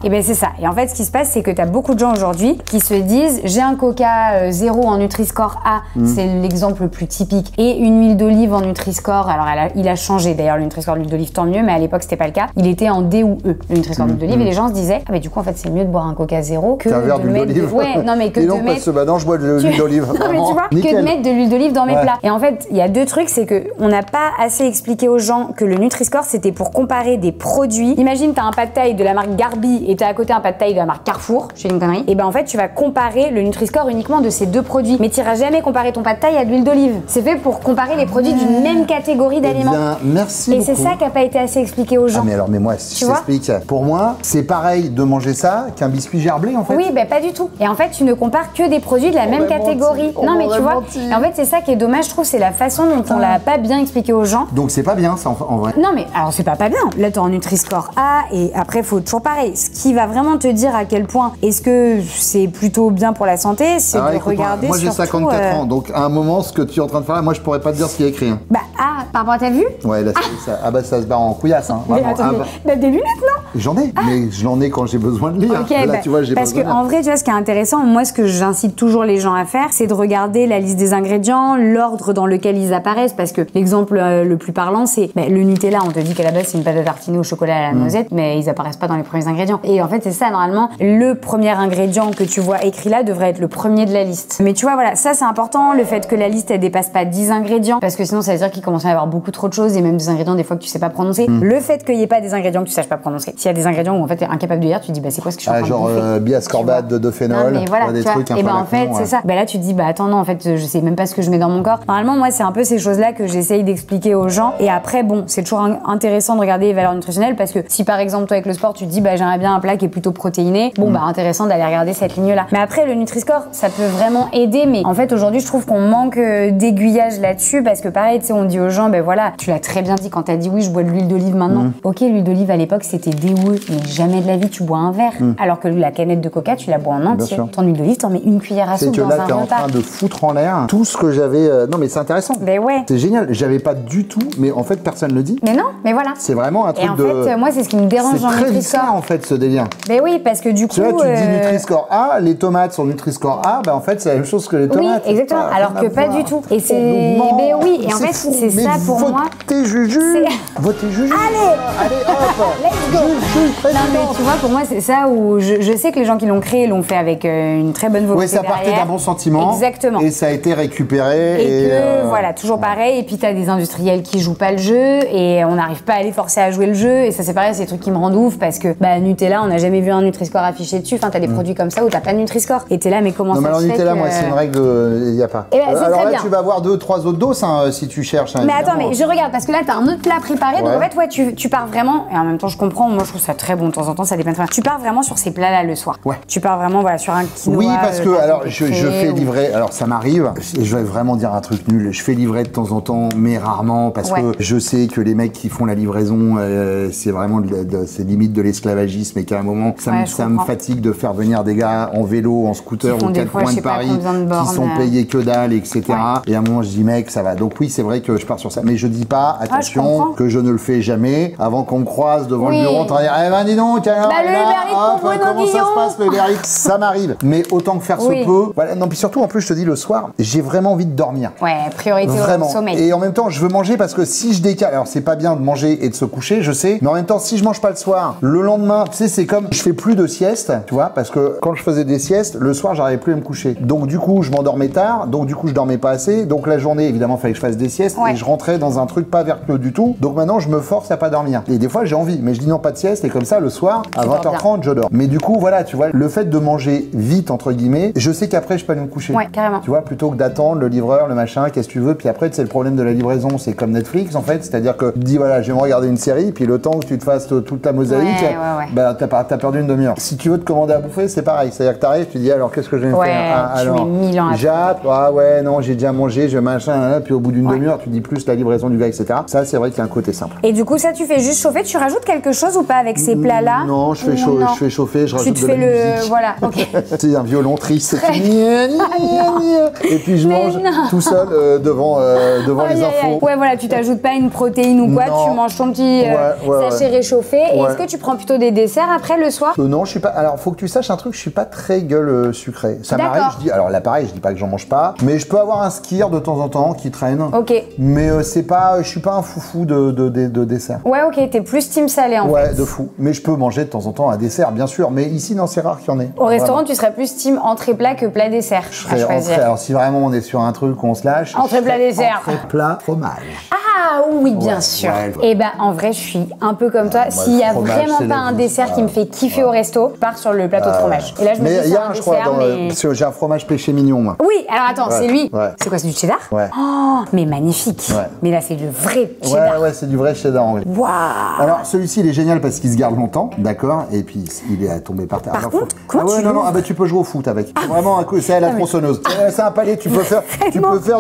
Et ben c'est ça. Et en fait ce qui se passe c'est que t'as beaucoup de gens aujourd'hui qui se disent j'ai un Coca 0 en Nutri-Score A, c'est l'exemple le plus typique, et une huile d'olive en Nutri-Score, alors il a changé d'ailleurs le Nutri-Score de l'huile d'olive, tant mieux, mais à l'époque c'était pas le cas, il était en D ou E le Nutri-Score de l'huile d'olive, et les gens se disaient ah mais du coup en fait c'est mieux de boire un Coca 0 que de mettre non mais que de mettre parce que bah non je bois de l'huile d'olive. Non mais tu vois, que de mettre de l'huile d'olive dans mes plats. Et en fait il y a deux trucs, c'est que on n'a pas assez expliqué aux gens que le Nutri-Score c'était pour comparer des produits. Imagine t'as un pad thai de la marque Garbi et t'as à côté un pad thai de la marque Carrefour, je fais une connerie, et ben en fait tu vas comparer le Nutri-Score uniquement de ces deux produits, mais t'iras jamais comparer ton pad thai à de l'huile d'olive. C'est fait pour comparer les produits d'une même catégorie d'aliments. Bien, merci. Et c'est ça qui a pas été assez expliqué aux gens. Mais moi si je t'explique, pour moi c'est pareil de manger ça qu'un biscuit gerblé en fait. Oui ben pas du tout. Et en fait tu ne compares que des produits de la même catégorie. Non mais tu vois, et en fait c'est ça qui est dommage, je trouve, c'est la façon dont on l'a pas bien expliqué aux gens. Donc c'est pas bien ça en vrai. Non mais alors c'est pas bien. Là t'es en Nutri-Score A et après faut toujours pareil. Ce qui va vraiment te dire à quel point est-ce que c'est plutôt bien pour la santé, c'est de regarder. Moi j'ai 54 ans, donc à un moment ce que tu es en train de faire là, moi je pourrais pas te dire ce qu'il y a écrit. Bah par rapport à ta vue. Ouais là ça. Ah bah ça se barre en couillasse hein. Mais attends, t'as des lunettes non? J'en ai, mais j'en ai quand j'ai besoin de lire. Là tu vois j'ai parce que en vrai tu vois ce qui est intéressant, moi ce que j'incite toujours les gens à faire, c'est de regarder la liste des ingrédients, l'ordre dans lequel ils apparaissent, parce que l'exemple le plus parlant c'est le Nutella, on te dit qu'à la base c'est une pâte à tartiner au chocolat à la noisette, mais ils apparaissent pas dans les premiers ingrédients. Et en fait c'est ça, normalement le premier ingrédient que tu vois écrit là devrait être le premier de la liste. Mais tu vois voilà, ça c'est important, le fait que la liste elle dépasse pas 10 ingrédients, parce que sinon ça veut dire qu'il commence à y avoir beaucoup trop de choses et même des ingrédients des fois que tu sais pas prononcer. Le fait qu'il y ait pas des ingrédients que tu saches pas prononcer, s'il y a des ingrédients où en fait t'es incapable de lire, tu te dis bah c'est quoi ce que je suis en train de bouffer, genre biascorbate de phénol, des trucs un peu. Et ben en fait c'est ça. Bah là tu te dis bah attends non en fait je sais même pas ce que je mets dans mon corps. Normalement moi c'est un peu ces choses là que j'essaye d'expliquer aux gens, et après bon c'est toujours intéressant de regarder les valeurs nutritionnelles, parce que si par exemple toi avec le sport tu te dis bah j'aimerais bien un plat qui est plutôt protéiné, bon bah intéressant d'aller regarder cette ligne là. Mais après le Nutri-Score ça peut vraiment aider, mais en fait aujourd'hui je trouve qu'on manque d'aiguillage là-dessus, parce que pareil tu sais on dit aux gens ben voilà, tu l'as très bien dit quand t'as dit oui je bois de l'huile d'olive maintenant. Ok, l'huile d'olive à l'époque c'était déoueux, mais jamais de la vie tu bois un verre, alors que la canette de Coca tu la bois en entier. Ton huile d'olive t'en mets une cuillère à soupe dans un repas. C'est que là t'es en train de foutre en l'air tout ce que j'avais. Non mais c'est intéressant. Ben ouais. C'est génial, j'avais pas du tout, mais en fait personne le dit. Mais non, mais voilà. C'est vraiment un truc de. Et en fait moi c'est ce qui me dérange dans le Nutri-Score. C'est très en fait ce délire. Ben oui, parce que du coup. Tu vois, tu dis Nutri-Score A, les tomates sont Nutri-Score A, ben en fait c'est la même chose que les tomates. Oui, exactement. Alors que pas du tout. Et c'est. Ben oui, et en fait c'est ça pour moi. Votez Juju. Votez Juju. Allez, hop. Let's go. Non mais tu vois, pour moi c'est ça où je sais que les gens qui l'ont créé l'ont fait avec une très bonne volonté. Oui, ça partait d'un bon sentiment. Exactement. Et ça a été récupéré. Et que voilà, toujours pareil. Et puis t'as des industriels qui jouent pas le jeu et on n'arrive pas à les forcer à jouer le jeu. Et ça c'est pareil, c'est des trucs qui me rendent ouf parce que Nutella, on n'a jamais vu un Nutri-Score affiché dessus. Enfin, t'as des produits comme ça où t'as pas de Nutri-Score. Et t'es là, mais comment ça se fait? Non, mais Nutella, moi, c'est une règle, il n'y a pas. Alors là, tu vas avoir 2-3 autres doses si tu cherches. Mais attends, mais je regarde parce que là, t'as un autre plat préparé. Donc en fait, ouais, tu pars vraiment. Et en même temps, je comprends. Moi, je trouve ça très bon. De temps en temps, ça dépend. Tu pars vraiment sur ces plats-là le soir. Ouais. Tu pars vraiment sur un quinoa. Oui, parce que alors je fais livrer. Alors ça m'arrive. Et je vais vraiment dire un truc nul. Je fais livrer de temps en temps, mais rarement parce que je sais que les mecs qui font la livraison, c'est vraiment c'est limite de l'esclavagisme et qu'à un moment, ça me fatigue de faire venir des gars en vélo, en scooter aux 4 coins de Paris qui sont payés que dalle, etc. Et à un moment, je dis mec, ça va. Donc oui, c'est vrai que je pars sur ça, mais je dis pas attention que je ne le fais jamais avant qu'on me croise devant le bureau en train de dire eh ben dis donc alors comment ça se passe le Uber Eats, ça m'arrive. Mais autant que faire se peut. Voilà. Non, puis surtout en plus je te dis le soir, j'ai vraiment envie de dormir. Ouais, priorité au sommeil. Et en même temps, je veux manger parce que si je décale, alors c'est pas bien de manger et de se coucher, je sais, mais en même temps, si je mange pas le soir, le lendemain, tu sais, c'est comme je fais plus de sieste, tu vois, parce que quand je faisais des siestes, le soir, j'arrivais plus à me coucher. Donc du coup, je m'endormais tard, donc du coup, je dormais pas assez, donc la journée, évidemment, fallait que je fasse des siestes et je rentrais dans un truc pas vertueux du tout. Donc maintenant, je me force à pas dormir. Et des fois, j'ai envie, mais je dis non, pas de sieste et comme ça, le soir, à 20h30, je dors. Mais du coup, voilà, tu vois, le fait de manger vite, entre guillemets, je sais qu'après, je peux aller me coucher. Ouais, carrément. Tu vois, plutôt que d'attendre le livreur, le machin, qu'est-ce que tu veux, puis après, c'est le problème de la livraison, c'est comme Netflix, en fait, c'est-à-dire que tu dis, voilà, je vais me regarder une série, puis le temps que tu te fasses toute la mosaïque, bah, t'as perdu une demi-heure. Si tu veux te commander à bouffer, c'est pareil, c'est-à-dire que t'arrives, tu dis, alors, qu'est-ce que je vais faire? Alors, jappe, non, j'ai déjà mangé, je machin, puis au bout d'une demi-heure, tu dis plus la livraison du gars, etc. Ça, c'est vrai qu'il y a un côté simple. Et du coup, ça, tu fais juste chauffer, tu rajoutes quelque chose ou pas avec ces plats-là? Non, je fais chauffer, je rajoute de la musique. Voilà, ok. C'est un violon triste, et puis je mange tout seul devant les infos. Ouais, voilà, tu t'ajoutes pas une protéine ou quoi, tu manges ton petit sachet réchauffé. Et est-ce que tu prends plutôt des desserts après le soir? Non, je suis pas. Alors, faut que tu saches un truc, je suis pas très gueule sucrée. Ça m'arrive, je dis. Alors là, pareil, je dis pas que j'en mange pas, mais je peux avoir un skyr de temps en temps qui traîne. Ok. Mais c'est pas, je suis pas un foufou de dessert. Ouais, ok, t'es plus team salé en fait. Ouais, de fou. Mais je peux manger de temps en temps un dessert, bien sûr. Mais ici, non, c'est rare qu'il y en ait. Au restaurant, tu serais plus team entrée plat que plat dessert. Je serais entrée. Alors si vraiment on est sur un truc où on se lâche. Entrée plat dessert. Entrée plat fromage. Ah oui, bien sûr. Et ben en vrai, je suis un peu comme toi. S'il y a vraiment pas un dessert qui me fait kiffer au resto, je pars sur le plateau de fromage. Et là, je me dis c'est un dessert, parce que j'ai un fromage péché mignon, moi. Oui, alors attends, c'est lui. C'est quoi, c'est du cheddar? Ouais. Oh, mais magnifique. Mais là, c'est du vrai cheddar. Ouais, c'est du vrai cheddar en vrai. Waouh. Alors celui-ci, il est génial parce qu'il se garde longtemps, d'accord. Et puis il est tombé par terre. Par contre, comment tu non, bah tu peux jouer au foot avec. Vraiment un coup, c'est à la tronçonneuse. C'est un palais, tu peux faire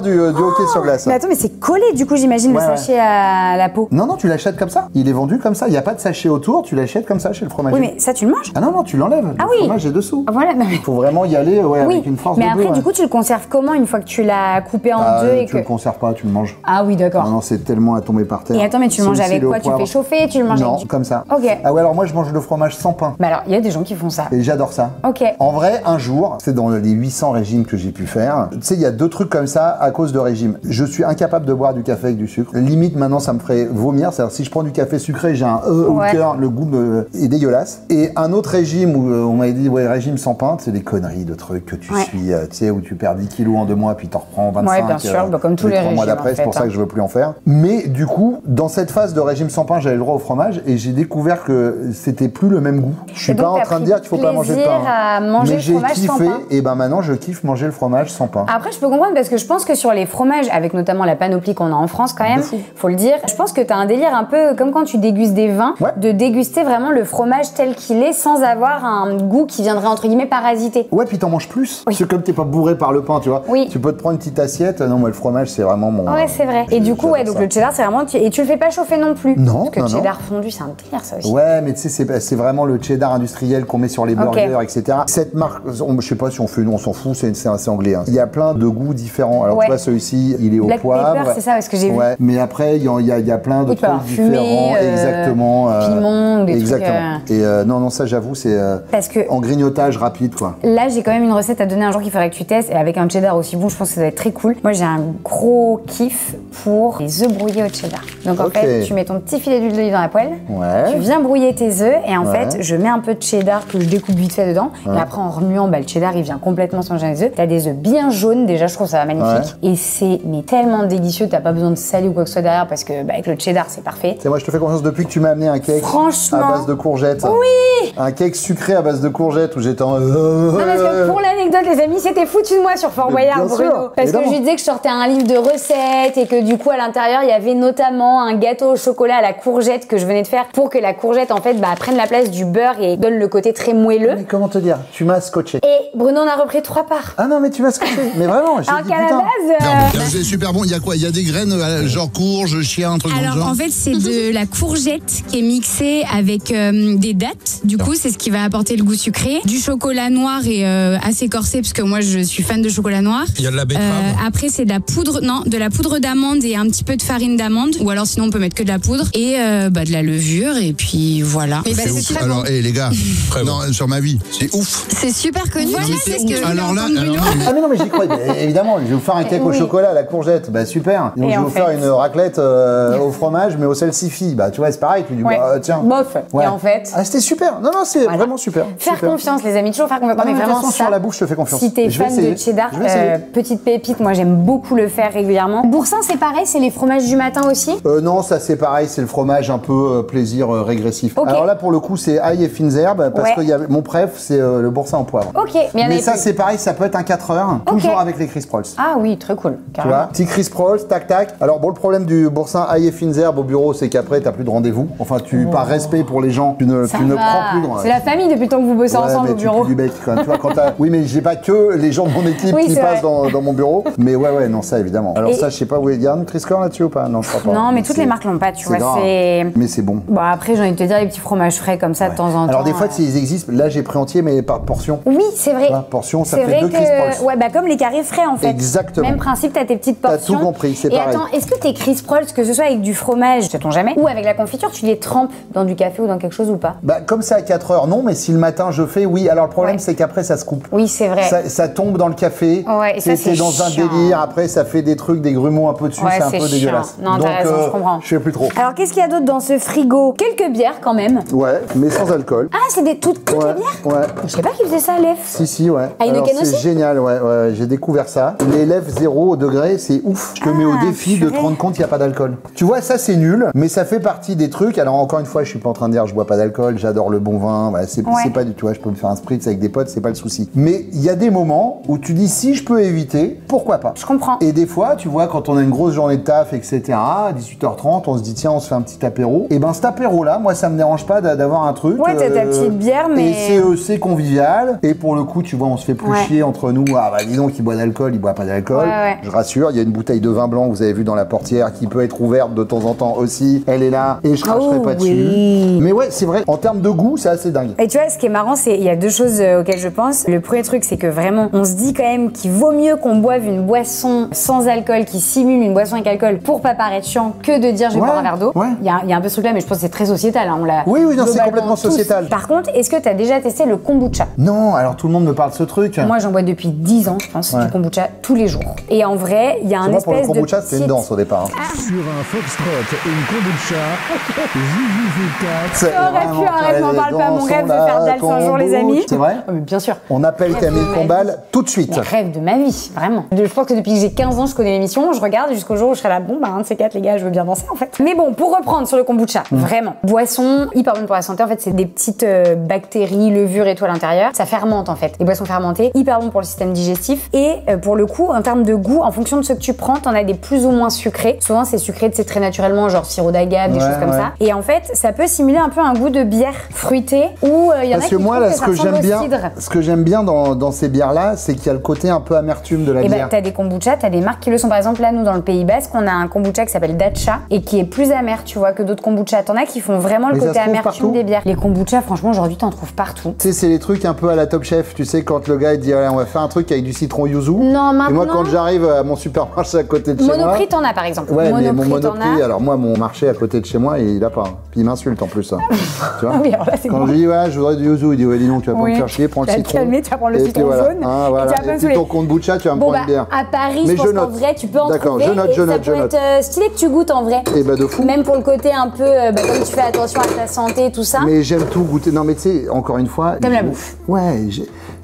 du hockey sur glace. Mais attends, mais c'est collé du coup, j'imagine, le sachet à la peau. Non, tu l'achètes comme ça. Il est vendu comme ça. Il n'y a pas de sachet autour. Tu l'achètes comme ça chez le fromager. Oui, mais ça, tu le manges? Ah non, tu l'enlèves. Le fromage est dessous. Voilà. Il faut vraiment y aller avec une force de Mais après, dos, du coup, tu le conserves comment une fois que tu l'as coupé en deux et tu le conserves pas, tu le manges. Ah oui, d'accord. Non, c'est tellement à tomber par terre. Et attends, mais tu le manges avec quoi? Tu le fais chauffer? Tu le manges avec comme ça. Ok. Ah ouais, alors moi, je mange le fromage sans pain. Bah alors, il y a des gens qui font ça. Et j'adore ça. Ok. En vrai, un jour, c'est dans les 800 régimes que j'ai pu faire. Tu sais, il y a 2 trucs comme ça à cause de régime. Je suis incapable de boire du café avec du sucre. Limite, maintenant, ça me ferait vomir. C'est-à-dire, si je prends du café sucré, j'ai un au cœur, le goût est dégueulasse. Et un autre régime où on m'avait dit, régime sans pain, c'est des conneries de trucs que tu suis, tu sais, où tu perds 10 kilos en 2 mois, puis t'en reprends 25. Ouais, bien sûr, comme tous les 3 mois d'après, c'est pour ça que je veux plus en faire. Mais du coup, dans cette phase de régime sans pain, j'avais le droit au fromage et j'ai découvert que c'était plus le même goût. Je suis pas en train de dire qu'il faut pas manger de pain. À manger mais j'ai kiffé sans pain. Et ben maintenant, je kiffe manger le fromage sans pain. Après, je peux comprendre parce que je pense que sur les fromages, avec notamment la panoplie qu'on a en France quand même, faut le dire, je pense que t'as un délire un peu comme quand tu dégustes des vins, de déguster vraiment le fromage tel qu'il est sans avoir un goût qui viendrait entre guillemets parasiter. Ouais, puis t'en manges plus. Parce que comme t'es pas bourré par le pain, tu vois, tu peux te prendre une petite assiette. Non, moi le fromage c'est vraiment mon. Ouais, c'est vrai. Et du coup, donc le cheddar c'est vraiment. Et tu le fais pas chauffer non plus. Non. Parce que le cheddar fondu, c'est un délire ça aussi. Ouais, mais tu sais, c'est vraiment le cheddar industriel qu'on met sur les burgers, etc. Cette marque, je sais pas si on fait, nous on s'en fout, c'est anglais. Hein. Il y a plein de goûts différents. Alors tu vois, celui-ci, il est au poivre. Black pepper, c'est ça, parce que j'ai vu. Mais après, il y a plein de trucs différents. Exactement. Piment, des exactement. trucs. Et non, ça j'avoue, c'est en grignotage rapide, quoi. Là, j'ai quand même une recette à donner un jour qu'il faudrait que tu testes. Et avec un cheddar aussi bon, je pense que ça va être très cool. Moi, j'ai un gros kiff pour les œufs brouillés au cheddar. Donc en fait, tu mets ton petit filet d'huile d'olive dans la poêle, tu viens brouiller tes œufs et en fait, je mets un peu de cheddar que je découpe vite fait dedans. Et après, en remuant, le cheddar, il vient complètement se manger les œufs. T'as des œufs bien jaunes, déjà, je trouve ça magnifique. Et c'est tellement délicieux, t'as pas besoin de saler ou quoi que ce soit derrière parce que avec le cheddar, c'est parfait. Moi, je te fais confiance depuis que tu m'as amené un cake à base de courgettes. Oui. Un cake sucré à base de courgettes où j'étais en... Non, parce que pour l'anecdote, les amis, c'était foutu de moi sur Fort Boyard, Bruno. Parce que je lui disais que je sortais un livre de recettes et que du coup, à l'intérieur, il y avait notamment un gâteau au chocolat à la courgette que je venais de faire pour que la courgette, en fait, prenne la place du beurre et donne le côté très moelleux. Mais comment te dire? Tu m'as scotché. Et Bruno en a repris 3 parts. Ah non, mais tu m'as scotché. Mais vraiment, j'ai Alors dit, qu'à la base... C'est super bon. Il y a quoi? Il y a des graines, genre courge, chien, un truc dans le genre. Alors en fait, c'est de la courgette qui est mixée avec des dattes. Du coup, c'est ce qui va apporter le goût sucré. Du chocolat noir et assez corsé parce que moi, je suis fan de chocolat noir. Il y a de la betterave. Après, c'est de la poudre d'amande et un petit peu de farine d'amande. Ou alors sinon, on peut mettre que de la poudre et de la levure et puis voilà. Mais c'est ouf. Alors, les gars, non, sur ma vie, c'est ouf. C'est super connu. Voilà, c'est ce que alors là, Ah mais non, mais j'y crois. Évidemment, je vais vous faire un cake au chocolat à la courgette. Bah super. Donc je vais vous faire une raclette au fromage, mais au salsifis. Bah tu vois, c'est pareil. Tu dis, tiens. Bof. Et en fait... Ah, c'était super. Non, c'est vraiment super. Faire confiance, les amis. Toujours faire confiance. Non, mais vraiment, sur la bouffe, je te fais confiance. Si t'es fan de cheddar, petite pépite, moi j'aime beaucoup le faire régulièrement. Boursin, c'est pareil, c'est les fromages du matin aussi? Non, ça c'est pareil, c'est le fromage un peu plaisir régressif. Alors là, pour le coup, c'est ail et fines herbes, parce que mon préf, c'est le boursin en poivre. Ok, mais ça, c'est pareil, ça peut être un 4 heures, toujours avec les crisp rolls. Ah oui, très cool. Tu vois, petit crisp rolls, tac tac. Alors bon, le problème du boursin ail et fines herbes au bureau, c'est qu'après, t'as plus de rendez-vous. Enfin, par respect pour les gens, tu ne prends plus de... C'est la famille depuis le temps que vous bossez ensemble au bureau. Du bec, quand même. Tu vois, oui, mais j'ai pas que les gens de mon équipe qui passent dans mon bureau. Mais ouais, non, ça évidemment. Alors ça, je sais pas où il y a un Nutri-Score là-dessus ou pas? Non, je crois pas. Non, mais toutes les marques l'ont pas, tu vois. Mais c'est bon. Bon, après, j'ai envie de te dire, les petits fromages frais comme ça de temps en temps. Alors des fois, ils existent. Là, j'ai pris entier, mais par portion. Oui, c'est vrai. Portion, ça fait 2 crisp rolls. Ouais, comme les carrés frais en fait. Exactement. Même principe, t'as tes petites portions. T'as tout compris, c'est pareil. Et attends, est-ce que tes crisp rolls, que ce soit avec du fromage, sait-on jamais, ou avec la confiture, tu les trempes dans du café ou dans quelque chose ou pas? Bah, comme c'est à 4 heures, non, mais si le matin je fais, oui. Alors le problème, c'est qu'après, ça se coupe. Oui, c'est vrai. Ça tombe dans le café. Ouais, et ça, c'est dans un délire. Après, ça fait des trucs, des grumeaux un peu dessus. C'est un peu dégueulasse. Non, t'as raison, je comprends. Je fais plus trop. Alors, qu'est-ce qu'il y a d'autre dans ce frigo? Quelques bières quand même. Ouais, mais sans alcool. Ah, c'est des toutes les bières? Ouais. Je sais pas qui faisait ça à l'EF. Si, ouais. À Heineken aussi? C'est génial, ouais. J'ai découvert ça. Les lèvres 0 degré, c'est ouf. Je te mets au défi de te rendre compte qu'il n'y a pas d'alcool. Tu vois, ça c'est nul, mais ça fait partie des trucs. Alors encore une fois, je suis pas en train de dire je bois pas d'alcool, j'adore le bon vin. Voilà, c'est pas du tout. Je peux me faire un spritz avec des potes, c'est pas le souci. Mais il y a des moments où tu dis si je peux éviter, pourquoi pas? Je comprends. Et des fois, tu vois, quand on a une grosse journée de taf, etc., à 18h30, on se dit tiens, on se fait un petit apéro. Et ben cet apéro-là, moi ça me dérange pas d'avoir un truc. Ouais, t'as ta petite bière, mais. Et c'est convivial. Et pour le coup, tu vois, on se fait plus chier entre nous. Ah bah dis donc, il boit d'alcool, il boit pas d'alcool. Je rassure, il y a une bouteille de vin blanc que vous avez vu dans la portière qui peut être ouverte de temps en temps aussi. Elle est là et je cracherai pas dessus. Mais ouais, c'est vrai, en termes de goût, c'est assez dingue. Et tu vois, ce qui est marrant, c'est il y a 2 choses auxquelles je pense. Le premier truc, c'est que vraiment, on se dit quand même qu'il vaut mieux qu'on boive une boisson sans alcool qui simule une boisson avec alcool pour pas paraître chiant que de dire je vais boire un verre d'eau. Il y a un peu ce truc là, mais je pense que c'est très sociétal. Hein. On l'a. Oui, non, c'est complètement sociétal. Par contre, est-ce que tu as déjà testé le kombucha? Non, alors tout le monde me parle de ce truc. Moi, j'en bois depuis 10 ans, je pense, du kombucha tous les jours. Et en vrai, il y a un espèce de. Pour le kombucha, c'était une danse au départ. Sur un foxtrot et une kombucha, Juju Ça aurait pu, arrête, m'en parle pas. Mon rêve de faire Dals un jour, les amis. C'est vrai? Mais bien sûr. On appelle Camille Combal tout de suite. Le rêve de ma vie, vraiment. Je pense que depuis que j'ai 15 ans, je connais l'émission, je regarde jusqu'au jour où je serai là, bon, bah, un de ces 4, les gars, je veux bien danser en fait. Mais bon, pour reprendre sur le kombucha, vraiment, boisson hyper bonne pour la santé. En fait, c'est des petites bactéries, levures et tout à l'intérieur. Ça fermente en fait. Les boissons fermentées, hyper bon pour le système digestif. Et pour le coup, en termes de goût, en fonction de ce que tu prends, t'en as des plus ou moins sucrés. Souvent, c'est sucré, c'est très naturellement, genre sirop d'agave, des choses comme ça. Et en fait, ça peut simuler un peu un goût de bière fruitée où il y en a qui trouvent que ça ressemble au cidre. Ce que j'aime bien dans ces bières-là, c'est qu'il y a le côté un peu amertume de la bière. Et bah, t'as des kombucha, t'as des marques qui le sont. Par exemple, là, nous, dans le Pays Basque, on a un kombucha qui s'appelle Datcha et qui est plus amer, tu vois, que d'autres kombucha. T'en as qui font vraiment le côté amertume des bières. Les kombucha, franchement, aujourd'hui, t'en trouves partout. Tu sais, c'est les trucs un peu à la Top Chef. Tu sais, quand le gars il dit on va faire un truc avec du citron yuzu. Non, maintenant. Et moi, quand j'arrive à mon supermarché à côté de chez moi. Monoprix, t'en as par exemple. Ouais, mais mon Monoprix, alors moi, mon marché à côté de chez moi, il a pas. Puis il m'insulte en plus. Tu vois? Ah oui, alors là, c'est quand je dis je voudrais du yuzu, il dit dis donc, tu vas pas me faire chier, prends le citron. Calmer, tu vas prendre le citron jaune. Ah, voilà. Et puis ton kombucha, tu vas me prendre une bière. À Paris, je pense qu'en vrai, tu peux en trouver. note. Ça pourrait être stylé que tu goûtes en vrai. Et bah de fou. Même pour le côté un peu, comme tu fais attention à ta santé, tout ça. Mais j'aime tout goûter. Non mais tu sais, encore une fois... T'aimes la bouffe. Ouais,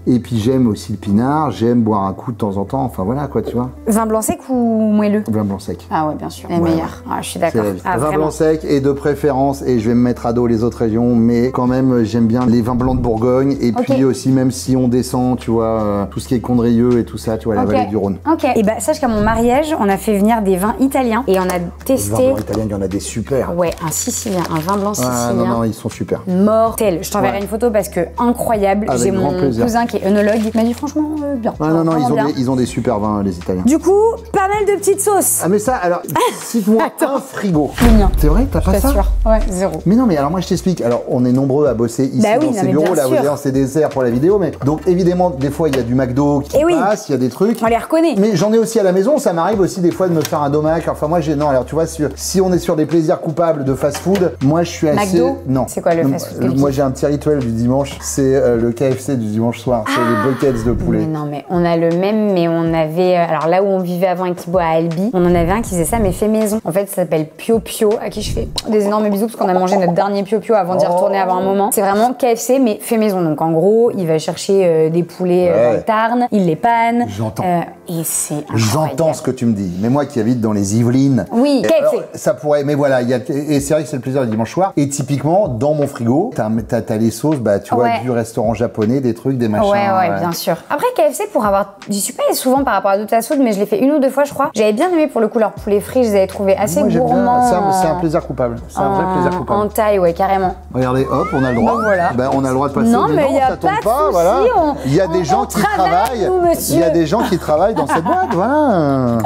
et puis j'aime aussi le pinard, j'aime boire un coup de temps en temps, enfin voilà quoi, tu vois. Vin blanc sec ou moelleux? Vin blanc sec. Ah ouais, bien sûr. Les meilleurs. Ah, je suis d'accord. Ah, vin vraiment. blanc sec et de préférence, et je vais me mettre à dos les autres régions, mais quand même j'aime bien les vins blancs de Bourgogne, et puis aussi même si on descend, tu vois, tout ce qui est Condrieu et tout ça, tu vois, la vallée du Rhône. Ok. Et bah sache qu'à mon mariage, on a fait venir des vins italiens et on a testé... Vin blanc italien, il y en a des super. Ouais, un sicilien, un vin blanc sicilien. Ah non, ils sont super. Mortel. Je t'enverrai une photo parce que incroyable. Avec J'ai grand mon plaisir. cousin qui est œnologue. Il m'a dit franchement bien. Ah non, Vraiment bien. ils ont des super vins, les Italiens. Du coup, pas mal de petites sauces. Ah mais ça, alors, cite-moi un frigo. Le mien. C'est vrai, t'as pas ça? T'assures. Ouais, zéro. Mais non, mais alors moi je t'explique. Alors on est nombreux à bosser ici Bah oui, dans non, ces mais bureaux, bien là vous sûr. voyez, c'est dessert pour la vidéo, mais donc évidemment des fois il y a du McDo qui passe, il y a des trucs. On les reconnaît. Mais j'en ai aussi à la maison, ça m'arrive aussi des fois de me faire un domac. Enfin moi j'ai non, alors tu vois si on est sur des plaisirs coupables de fast-food, moi je suis assez McDo. non. C'est quoi le fast-food? Moi j'ai un petit rituel du dimanche, c'est le KFC du dimanche soir, c'est les buckets de poulet. Mais non, mais on a le même, mais on avait... Alors là où on vivait avant avec Thibaut à Albi, on en avait un qui faisait ça, mais fait maison. En fait, ça s'appelle Pio Pio, à qui je fais des énormes bisous, parce qu'on a mangé notre dernier Pio Pio avant d'y retourner avant un moment. C'est vraiment KFC, mais fait maison. Donc en gros, il va chercher des poulets dans le Tarn, il les panne. J'entends. Et c'est incroyable. J'entends ce que tu me dis, mais moi qui habite dans les Yvelines, Oui, KFC. alors, ça pourrait, mais voilà, et c'est vrai que c'est le plaisir du dimanche soir. Et typiquement, dans mon frigo, t'as les sauces, bah tu vois, du restaurant japonais, des trucs, des machins. Ouais, bien sûr. Après, KFC, pour avoir... J'y suis pas allée souvent par rapport à d'autres fast-food, mais je l'ai fait une ou deux fois, je crois. J'avais bien aimé pour le coup leur poulet frit, je les avais trouvés assez Moi, j'aime bien. gourmands. C'est un plaisir coupable. C'est un vrai plaisir coupable. En taille, ouais, carrément. Regardez, hop, on a le droit. Ben voilà. Ben, on a le droit de passer. Non, mais il y a ça tombe pas de pas, souci, voilà. Il y a on des gens qui travaille, travaillent. nous, monsieur. Il y a des gens qui travaillent dans cette boîte, voilà.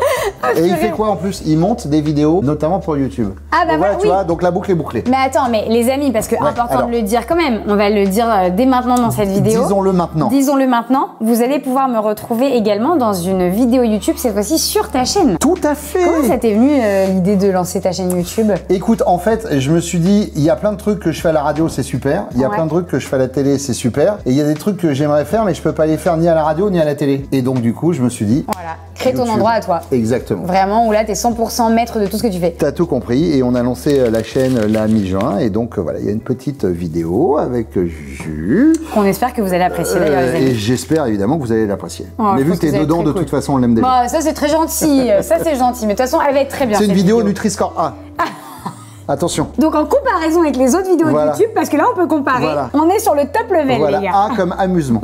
Et il fait quoi en plus? Il monte des vidéos, notamment pour YouTube. Ah, bah donc, voilà, oui. tu vois, donc la boucle est bouclée. Mais attends, mais les amis, parce que important alors. de le dire quand même, on va le dire dès maintenant dans cette vidéo. Disons-le maintenant. Disons-le maintenant. Vous allez pouvoir me retrouver également dans une vidéo YouTube, cette fois-ci sur ta chaîne. Tout à fait. Comment ça t'est venu l'idée de lancer ta chaîne YouTube? Écoute, en fait, je me suis dit, il y a plein de trucs que je fais à la radio, c'est super. Il y a plein de trucs que je fais à la télé, c'est super. Et il y a des trucs que j'aimerais faire, mais je peux pas les faire ni à la radio ni à la télé. Et donc, du coup, je me suis dit... Voilà, crée ton YouTube. endroit à toi. Exactement. Vraiment, où là, t'es 100% maître de tout ce que tu fais. T'as tout compris. Et on a lancé la chaîne la mi-juin. Et donc, voilà, il y a une petite vidéo avec Juju. Qu'on espère que vous allez apprécier d'ailleurs, les amis. Et j'espère évidemment que vous allez l'apprécier. Oh, mais je vu pense que t'es que vous dedans, allez de être très toute façon, on l'aime déjà. Bah, ça c'est très gentil, ça c'est gentil, mais de toute façon elle va être très bien. C'est une cette vidéo Nutri-Score A. Attention. Donc en comparaison avec les autres vidéos Voilà. YouTube, parce que là on peut comparer, Voilà. on est sur le top level Voilà, les gars. A comme amusement.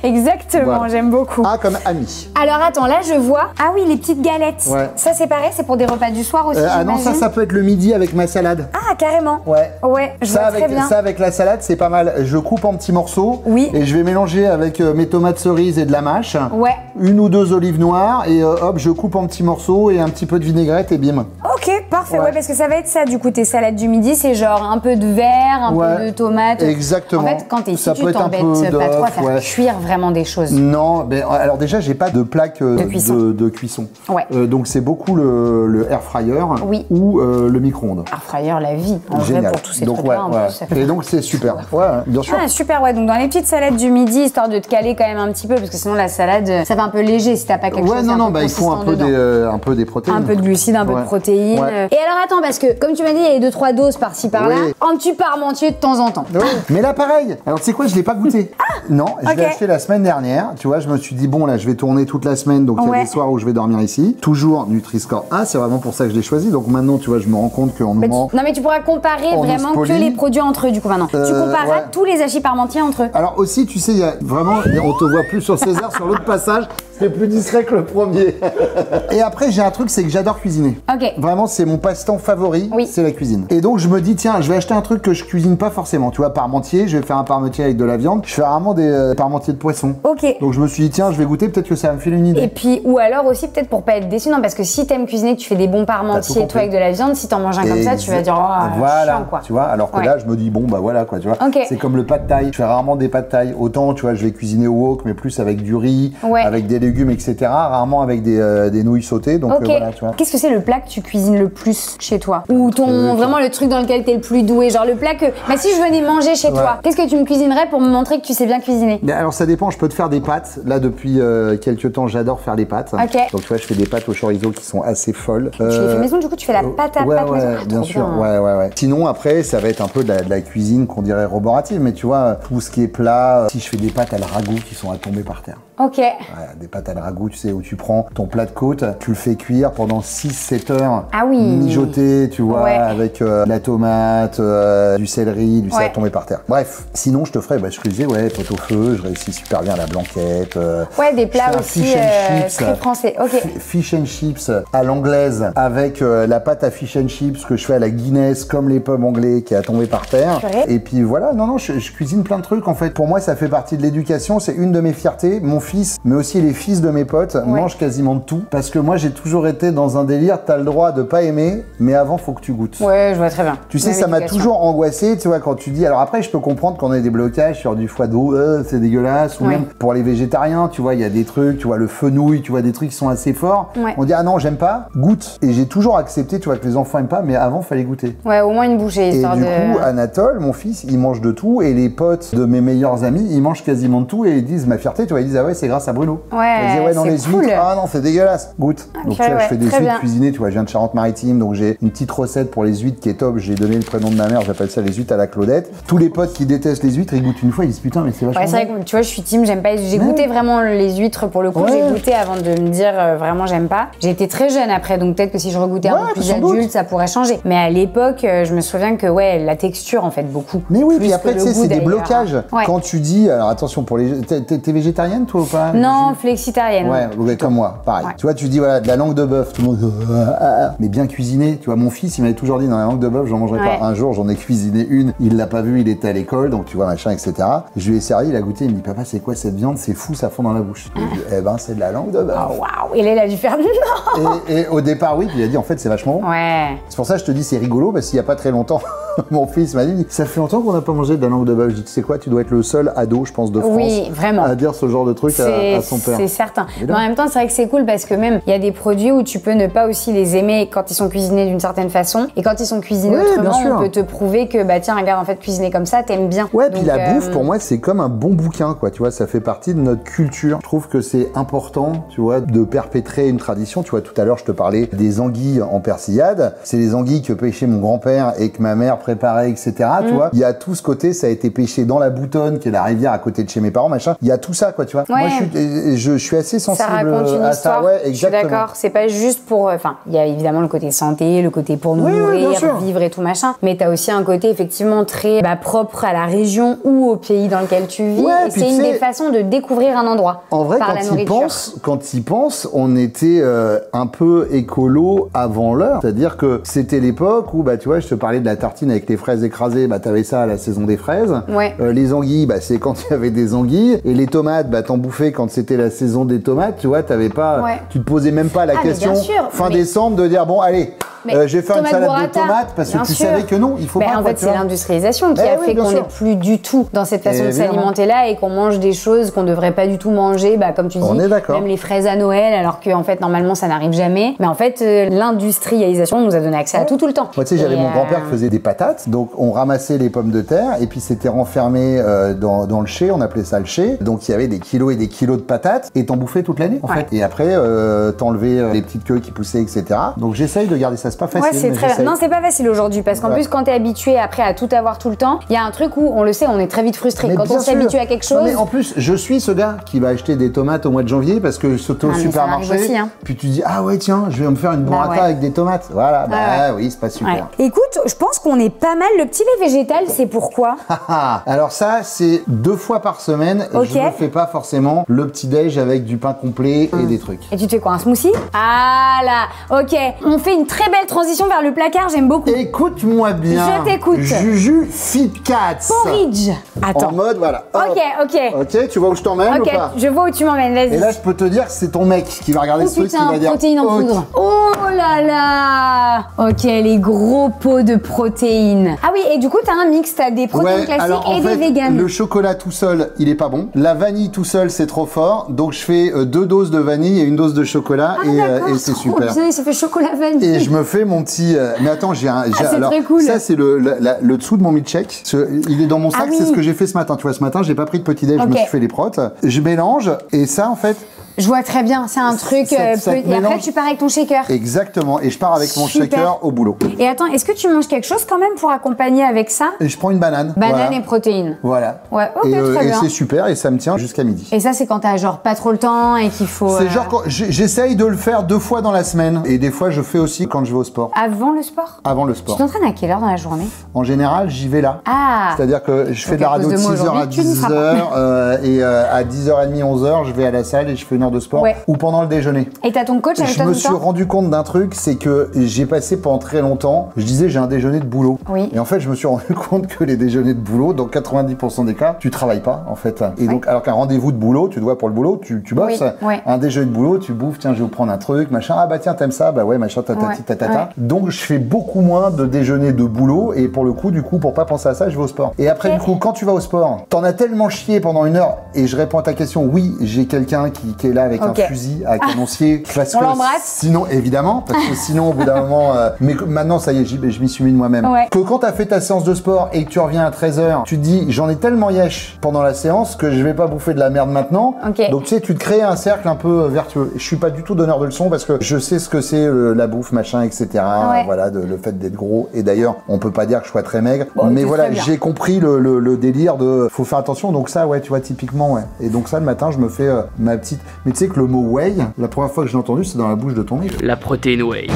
Exactement, Voilà. j'aime beaucoup. A comme ami. Alors attends, là je vois, ah oui les petites galettes, Ouais. ça c'est pareil, c'est pour des repas du soir aussi Ah non, j'imagine. ça peut être le midi avec ma salade. Ah carrément. Ouais. Ouais, je Ça vois très bien. avec la salade, c'est pas mal. Je coupe en petits morceaux. Oui. Et je vais mélanger avec mes tomates cerises et de la mâche. Ouais. Une ou deux olives noires. Et hop, je coupe en petits morceaux et un petit peu de vinaigrette et bim. Ok, parfait, Ouais. ouais, parce que ça va être ça du coup, tes salades du midi, c'est genre un peu de verre, un Ouais. peu de tomates. Exactement. En fait, quand t'es ici, Ça tu peut être un t'embêtes peu pas trop à d'œuf, faire ouais. cuire vraiment des choses. Non, mais alors déjà, j'ai pas de plaque cuisson. de cuisson. Ouais. Donc c'est beaucoup le air fryer Oui. ou le micro-ondes. Air fryer, la vie, en vrai, Génial. pour tous ces donc, trucs-là, ouais, en ouais. plus, ça fait Et donc c'est super. Ouais, bien sûr. Ah super, ouais, donc dans les petites salades du midi, histoire de te caler quand même un petit peu, parce que sinon la salade, ça fait un peu léger si t'as pas quelque Ouais, chose non, un non, peu bah il faut consistant dedans. un peu des protéines. Un peu de glucides, un peu Ouais. de protéines. Ouais. Et alors attends, parce que comme tu m'as dit, il y a 2-3 doses par-ci par-là, Oui. un petit parmentier de temps en temps. Ouais. Mais là, pareil. Alors, tu sais quoi, je l'ai pas goûté. Non, je l'ai ok. acheté la semaine dernière. Tu vois, je me suis dit, bon, là, je vais tourner toute la semaine. Donc, il y a Ouais. des soirs où je vais dormir ici. Toujours Nutri-Score A. C'est vraiment pour ça que je l'ai choisi. Donc, maintenant, tu vois, je me rends compte qu'en Mais moment. non mais tu pourras comparer On vraiment ose que poli. les produits entre eux du coup maintenant. Tu compareras ouais. tous les hachis parmentiers entre eux. Alors, aussi, tu sais, il y a vraiment. On te voit plus sur César, sur l'autre passage. C'est plus discret que le premier. Et après, j'ai un truc, c'est que j'adore cuisiner. Ok. Vraiment, c'est mon passe-temps favori, Oui. c'est la cuisine. Et donc, je me dis, tiens, je vais acheter un truc que je cuisine pas forcément. Tu vois, parmentier, je vais faire un parmentier avec de la viande. Je fais rarement des parmentiers de poisson. Ok. Donc, je me suis dit, tiens, je vais goûter, peut-être que ça va me filer une idée. Et puis, ou alors aussi peut-être pour pas être déçu, non, parce que si t'aimes cuisiner, que tu fais des bons parmentiers, compris. toi avec de la viande, si t'en manges un comme ça, tu vas dire, oh, voilà, chiant, quoi. tu vois, alors que Ouais. là, je me dis, bon, bah voilà, quoi, tu vois. Ok. C'est comme le pad thai. Je fais rarement des pad thai. Autant, tu vois, je vais cuisiner au wok, mais plus avec du riz, Ouais. avec des légumes, etc. Rarement avec des nouilles sautées. Donc, Ok. voilà, tu vois. Qu'est-ce que c'est le plat que tu cuisines le plus chez toi? Ou ton non, vraiment le truc dans lequel t'es le plus doué. Genre le plat que. Bah, si je venais manger chez toi, qu'est-ce que tu me cuisinerais pour me montrer que tu sais bien cuisiner? Alors, ça dépend, je peux te faire des pâtes. Là, depuis quelques temps, j'adore faire des pâtes. Ok. Donc, tu vois, je fais des pâtes au chorizo qui sont assez folles. Tu les fais maison, du coup, tu fais la pâte à pâte maison. Bien sûr. Ouais. Sinon, après, ça va être un peu de la cuisine qu'on dirait roborative. Mais tu vois, tout ce qui est plat, si je fais des pâtes à la ragoût qui sont à tomber par terre. Ok. Ouais, des pâtes à la ragoût, tu sais, où tu prends ton plat de côte, tu le fais cuire pendant 6-7 heures. Ah oui. Mijoté, tu vois, avec la tomate, du céleri, du sel à tomber par terre. Bref, sinon, je te ferais, je cuisais, pot au feu, je réussis super bien la blanquette. Des plats aussi très français. Ok. Fish and chips à l'anglaise, avec la pâte à fish and chips que je fais à la Guinness, comme les pommes anglais, qui est à tomber par terre. Et puis voilà, non, je cuisine plein de trucs, en fait. Pour moi, ça fait partie de l'éducation, c'est une de mes fiertés. Mon fils, mais aussi les fils de mes potes, mangent quasiment de tout. Parce que moi, j'ai toujours été dans un délire, t'as le droit de pas aimer, mais avant, faut que tu goûtes. Ouais, je vois très bien. Tu sais, ça m'a toujours angoissé, tu vois, quand tu dis... Alors après, je peux comprendre qu'on ait des blocages sur du foie d'eau, c'est dégueulasse, ou même pour les végétariens, tu vois, il y a des trucs, tu vois, le fenouil, tu vois, des trucs qui sont assez forts. On dit, ah non, j'aime pas, goûte. Et j'ai toujours accepté, tu vois, que les enfants aiment pas, mais avant, fallait goûter. Ouais, au moins une bouchée, histoire et du coup, Anatole, mon fils, il mange de tout, et les potes de mes meilleurs amis, ils mangent quasiment de tout, et ils disent, ma fierté, tu vois, ils disent, ah ouais, c'est grâce à Bruno. Ouais, ils disent, non, les huîtres, ah non, c'est dégueulasse, goûte. Donc tu vois, je fais des huîtres cuisinées, tu vois, je viens de Charente-Maritime, donc j'ai une petite recette pour les huîtres qui est top, j'ai donné le prénom de ma mère, j'appelle ça les huîtres à la Claudette. Tous les potes qui détestent les huîtres, ils goûtent une fois, ils disent, putain, mais c'est vachement bon. C'est vrai que, tu vois, je suis team, j'aime pas, j'ai goûté vraiment les huîtres pour le coup, j'ai goûté avant de me dire, vraiment, j'aime pas. J'ai été très jeune après, donc peut-être que si je regoûtais un peu plus adulte, ça pourrait changer. Mais à l'époque, je me souviens que, la texture, en fait, beaucoup. Mais oui, puis après, tu sais, c'est des blocages. Ouais. Quand tu dis, alors attention, pour les. T'es végétarienne, toi, ou pas? Non, flexitarienne. Ouais, comme moi, pareil. Tu vois, tu dis, voilà, de la langue de bœuf, tout le monde. Mais bien cuisinée. Tu vois, mon fils, il m'avait toujours dit, dans la langue de bœuf, j'en mangerai pas. Un jour, j'en ai cuisiné une, il l'a pas vu, il était à l'école, donc tu vois, machin, etc. Je lui ai servi, il a goûté, il me dit, papa, c'est quoi cette viande? C'est fou, ça fond dans la bouche. Je lui ai dit, eh ben, c'est de la langue de bœuf. Oh, waouh! Et là, il a dû faire non! Et au départ, oui, puis il a dit, en fait, c'est vachement bon. Ouais. C'est pour ça que je te dis, c'est rigolo, parce qu'il y a pas très longtemps, mon fils m'a dit, ça fait longtemps qu'on n'a pas mangé de la langue de bœuf. Je dis, tu sais quoi, tu dois être le seul ado, je pense, de France, à dire ce genre de truc à son père. C'est certain. Mais en même temps, c'est vrai que c'est cool parce que même, il y a des produits où tu peux ne pas aussi les aimer quand ils sont cuisinés d'une certaine façon. Et quand ils sont cuisinés autrement, on peut te prouver que, tiens, regarde, en fait, cuisiner comme ça, t'aimes bien. Ouais, donc, puis la bouffe, pour moi, c'est comme un bon bouquin, quoi. Tu vois, ça fait partie de notre culture. Je trouve que c'est important, tu vois, de perpétrer une tradition. Tu vois, tout à l'heure, je te parlais des anguilles en persillade. C'est les anguilles que pêchait mon grand-père et que ma mère préparait, etc. Tu vois, il y a tout ce côté, ça a été pêché dans la Boutonne, qui est la rivière à côté de chez mes parents, machin. Il y a tout ça, quoi, tu vois. Moi, je suis assez sensible à ça. Ouais, exactement. Je suis d'accord. C'est pas juste pour. Enfin, il y a évidemment le côté santé, le côté pour nous nourrir, vivre et tout machin. Mais t'as aussi un côté effectivement très propre à la région ou au pays dans lequel tu vis. Et c'est une des façons de découvrir un endroit. En vrai, quand t'y penses, on était un peu écolo avant l'heure. C'est-à-dire que c'était l'époque où, tu vois, je te parlais de la tartine avec les fraises écrasées, t'avais ça à la saison des fraises. Les anguilles, c'est quand il y avait des anguilles. Et les tomates, t'en bouffais quand c'était la saison des tomates. Tu vois, t'avais pas. Tu te posais même pas la question fin décembre de dire, bon, allez. Je vais faire une salade de tomates parce que tu savais que non, il faut pas. En fait, c'est l'industrialisation qui a fait qu'on n'est plus du tout dans cette façon de s'alimenter là et qu'on mange des choses qu'on devrait pas du tout manger. Comme tu dis, même les fraises à Noël, alors qu'en fait, normalement, ça n'arrive jamais. Mais en fait, l'industrialisation nous a donné accès à tout le temps. Moi, tu sais, j'avais mon grand-père qui faisait des patates. Donc, on ramassait les pommes de terre et puis c'était renfermé dans le chai. On appelait ça le chai. Donc, il y avait des kilos et des kilos de patates et t'en bouffais toute l'année, en fait. Et après, t'enlevais les petites queues qui poussaient, etc. Donc, j'essaye de garder ça. C'est pas facile. C'est très... Non, c'est pas facile aujourd'hui parce qu'en plus, quand t'es habitué après à tout avoir tout le temps, il y a un truc où on le sait, on est très vite frustré. Quand on s'habitue à quelque chose. Non, mais en plus, je suis ce gars qui va acheter des tomates au mois de janvier parce que sauter au supermarché. Aussi, hein. Puis tu dis, ah ouais, tiens, je vais me faire une burrata avec des tomates. Voilà, oui, c'est pas super. Écoute, je pense qu'on est pas mal. Le petit lait végétal, c'est pourquoi? Alors, ça, c'est 2 fois par semaine. Je ne fais pas forcément le petit-déj avec du pain complet et des trucs. Et tu te fais quoi, un smoothie? Ah là, ok. On fait une très belle transition vers le placard, j'aime beaucoup. Écoute-moi bien. Je t'écoute. Juju Fit Cats. Porridge. Attends. En mode, voilà. Ok, tu vois où je t'emmène ou pas? Je vois où tu m'emmènes, vas-y. Et là, je peux te dire que c'est ton mec qui va regarder ce truc, qui va dire... protéines en poudre. Oh là là. Ok, les gros pots de protéines. Ah oui, et du coup, t'as un mix, t'as des protéines classiques et des véganes. Le chocolat tout seul, il est pas bon. La vanille tout seul, c'est trop fort. Donc, je fais 2 doses de vanille et 1 dose de chocolat et c'est super. Putain, ça fait chocolat vanille. Et je me fais mon petit. Mais attends, j'ai un. c'est Alors, très cool. ça, c'est le dessous de mon milkshake. Il est dans mon sac, oui. c'est ce que j'ai fait ce matin. Tu vois, ce matin, j'ai pas pris de petit déj, je me suis fait les protes. Je mélange, et ça, en fait. Je vois très bien, c'est un truc. ça Et après, mélange. tu pars avec ton shaker. Exactement, et je pars avec mon Super. shaker au boulot. Et attends, est-ce que tu manges quelque chose quand même pour accompagner avec ça? Et je prends une banane. Banane voilà. et protéines. Voilà. Ouais, ok, et très bien. c'est super, et ça me tient jusqu'à midi. Et ça, c'est quand t'as genre pas trop le temps et qu'il faut. C'est genre, j'essaye de le faire 2 fois dans la semaine, et des fois, je fais aussi quand je vais au sport. Avant le sport? Avant le Tu sport. t'entraînes à quelle heure dans la journée? En général, j'y vais là. Ah! C'est-à-dire que je fais Donc, de la à radio de cause de moi 6h à aujourd'hui, tu ne feras 10h et à 10h30, 11h, je vais à la salle et je fais 1 heure de sport Ouais. ou pendant le déjeuner. Et t'as ton coach avec Je toi tout me le suis temps? rendu compte d'un truc, c'est que j'ai passé pendant très longtemps, je disais j'ai un déjeuner de boulot. Oui. Et en fait, je me suis rendu compte que les déjeuners de boulot, dans 90% des cas, tu travailles pas en fait. Et donc, alors qu'un rendez-vous de boulot, tu dois pour le boulot, tu bosses. Oui. Un déjeuner de boulot, tu bouffes, tiens, je vais vous prendre un truc, machin. Ah bah tiens, t'aimes ça? Bah ouais, machin, tatati, tatata. Ouais. Donc, je fais beaucoup moins de déjeuners de boulot et pour le coup, du coup, pour pas penser à ça, je vais au sport. Et après, Ok. du coup, quand tu vas au sport, t'en as tellement chié pendant 1 heure et je réponds à ta question, oui, j'ai quelqu'un qui est là avec Ok. un fusil à canoncier. Parce On que l'embrasse. sinon, évidemment, parce que sinon, au bout d'un moment, mais maintenant, ça y est, je m'y suis mis de moi-même. Ouais. Que quand t'as fait ta séance de sport et que tu reviens à 13h, tu te dis, j'en ai tellement yesh pendant la séance que je vais pas bouffer de la merde maintenant. Ok. Donc, tu sais, tu te crées un cercle un peu vertueux. Je suis pas du tout donneur de leçons parce que je sais ce que c'est la bouffe, machin, etc. Ouais. Voilà, le fait d'être gros. Et d'ailleurs, on peut pas dire que je sois très maigre. Bon, mais t'es voilà, très bien. j'ai compris le délire de faut faire attention. Donc ça, ouais, tu vois, typiquement, ouais. Et donc ça, le matin, je me fais ma petite. Mais tu sais que le mot whey, la première fois que je l'ai entendu, c'est dans la bouche de ton mec. La protéine whey.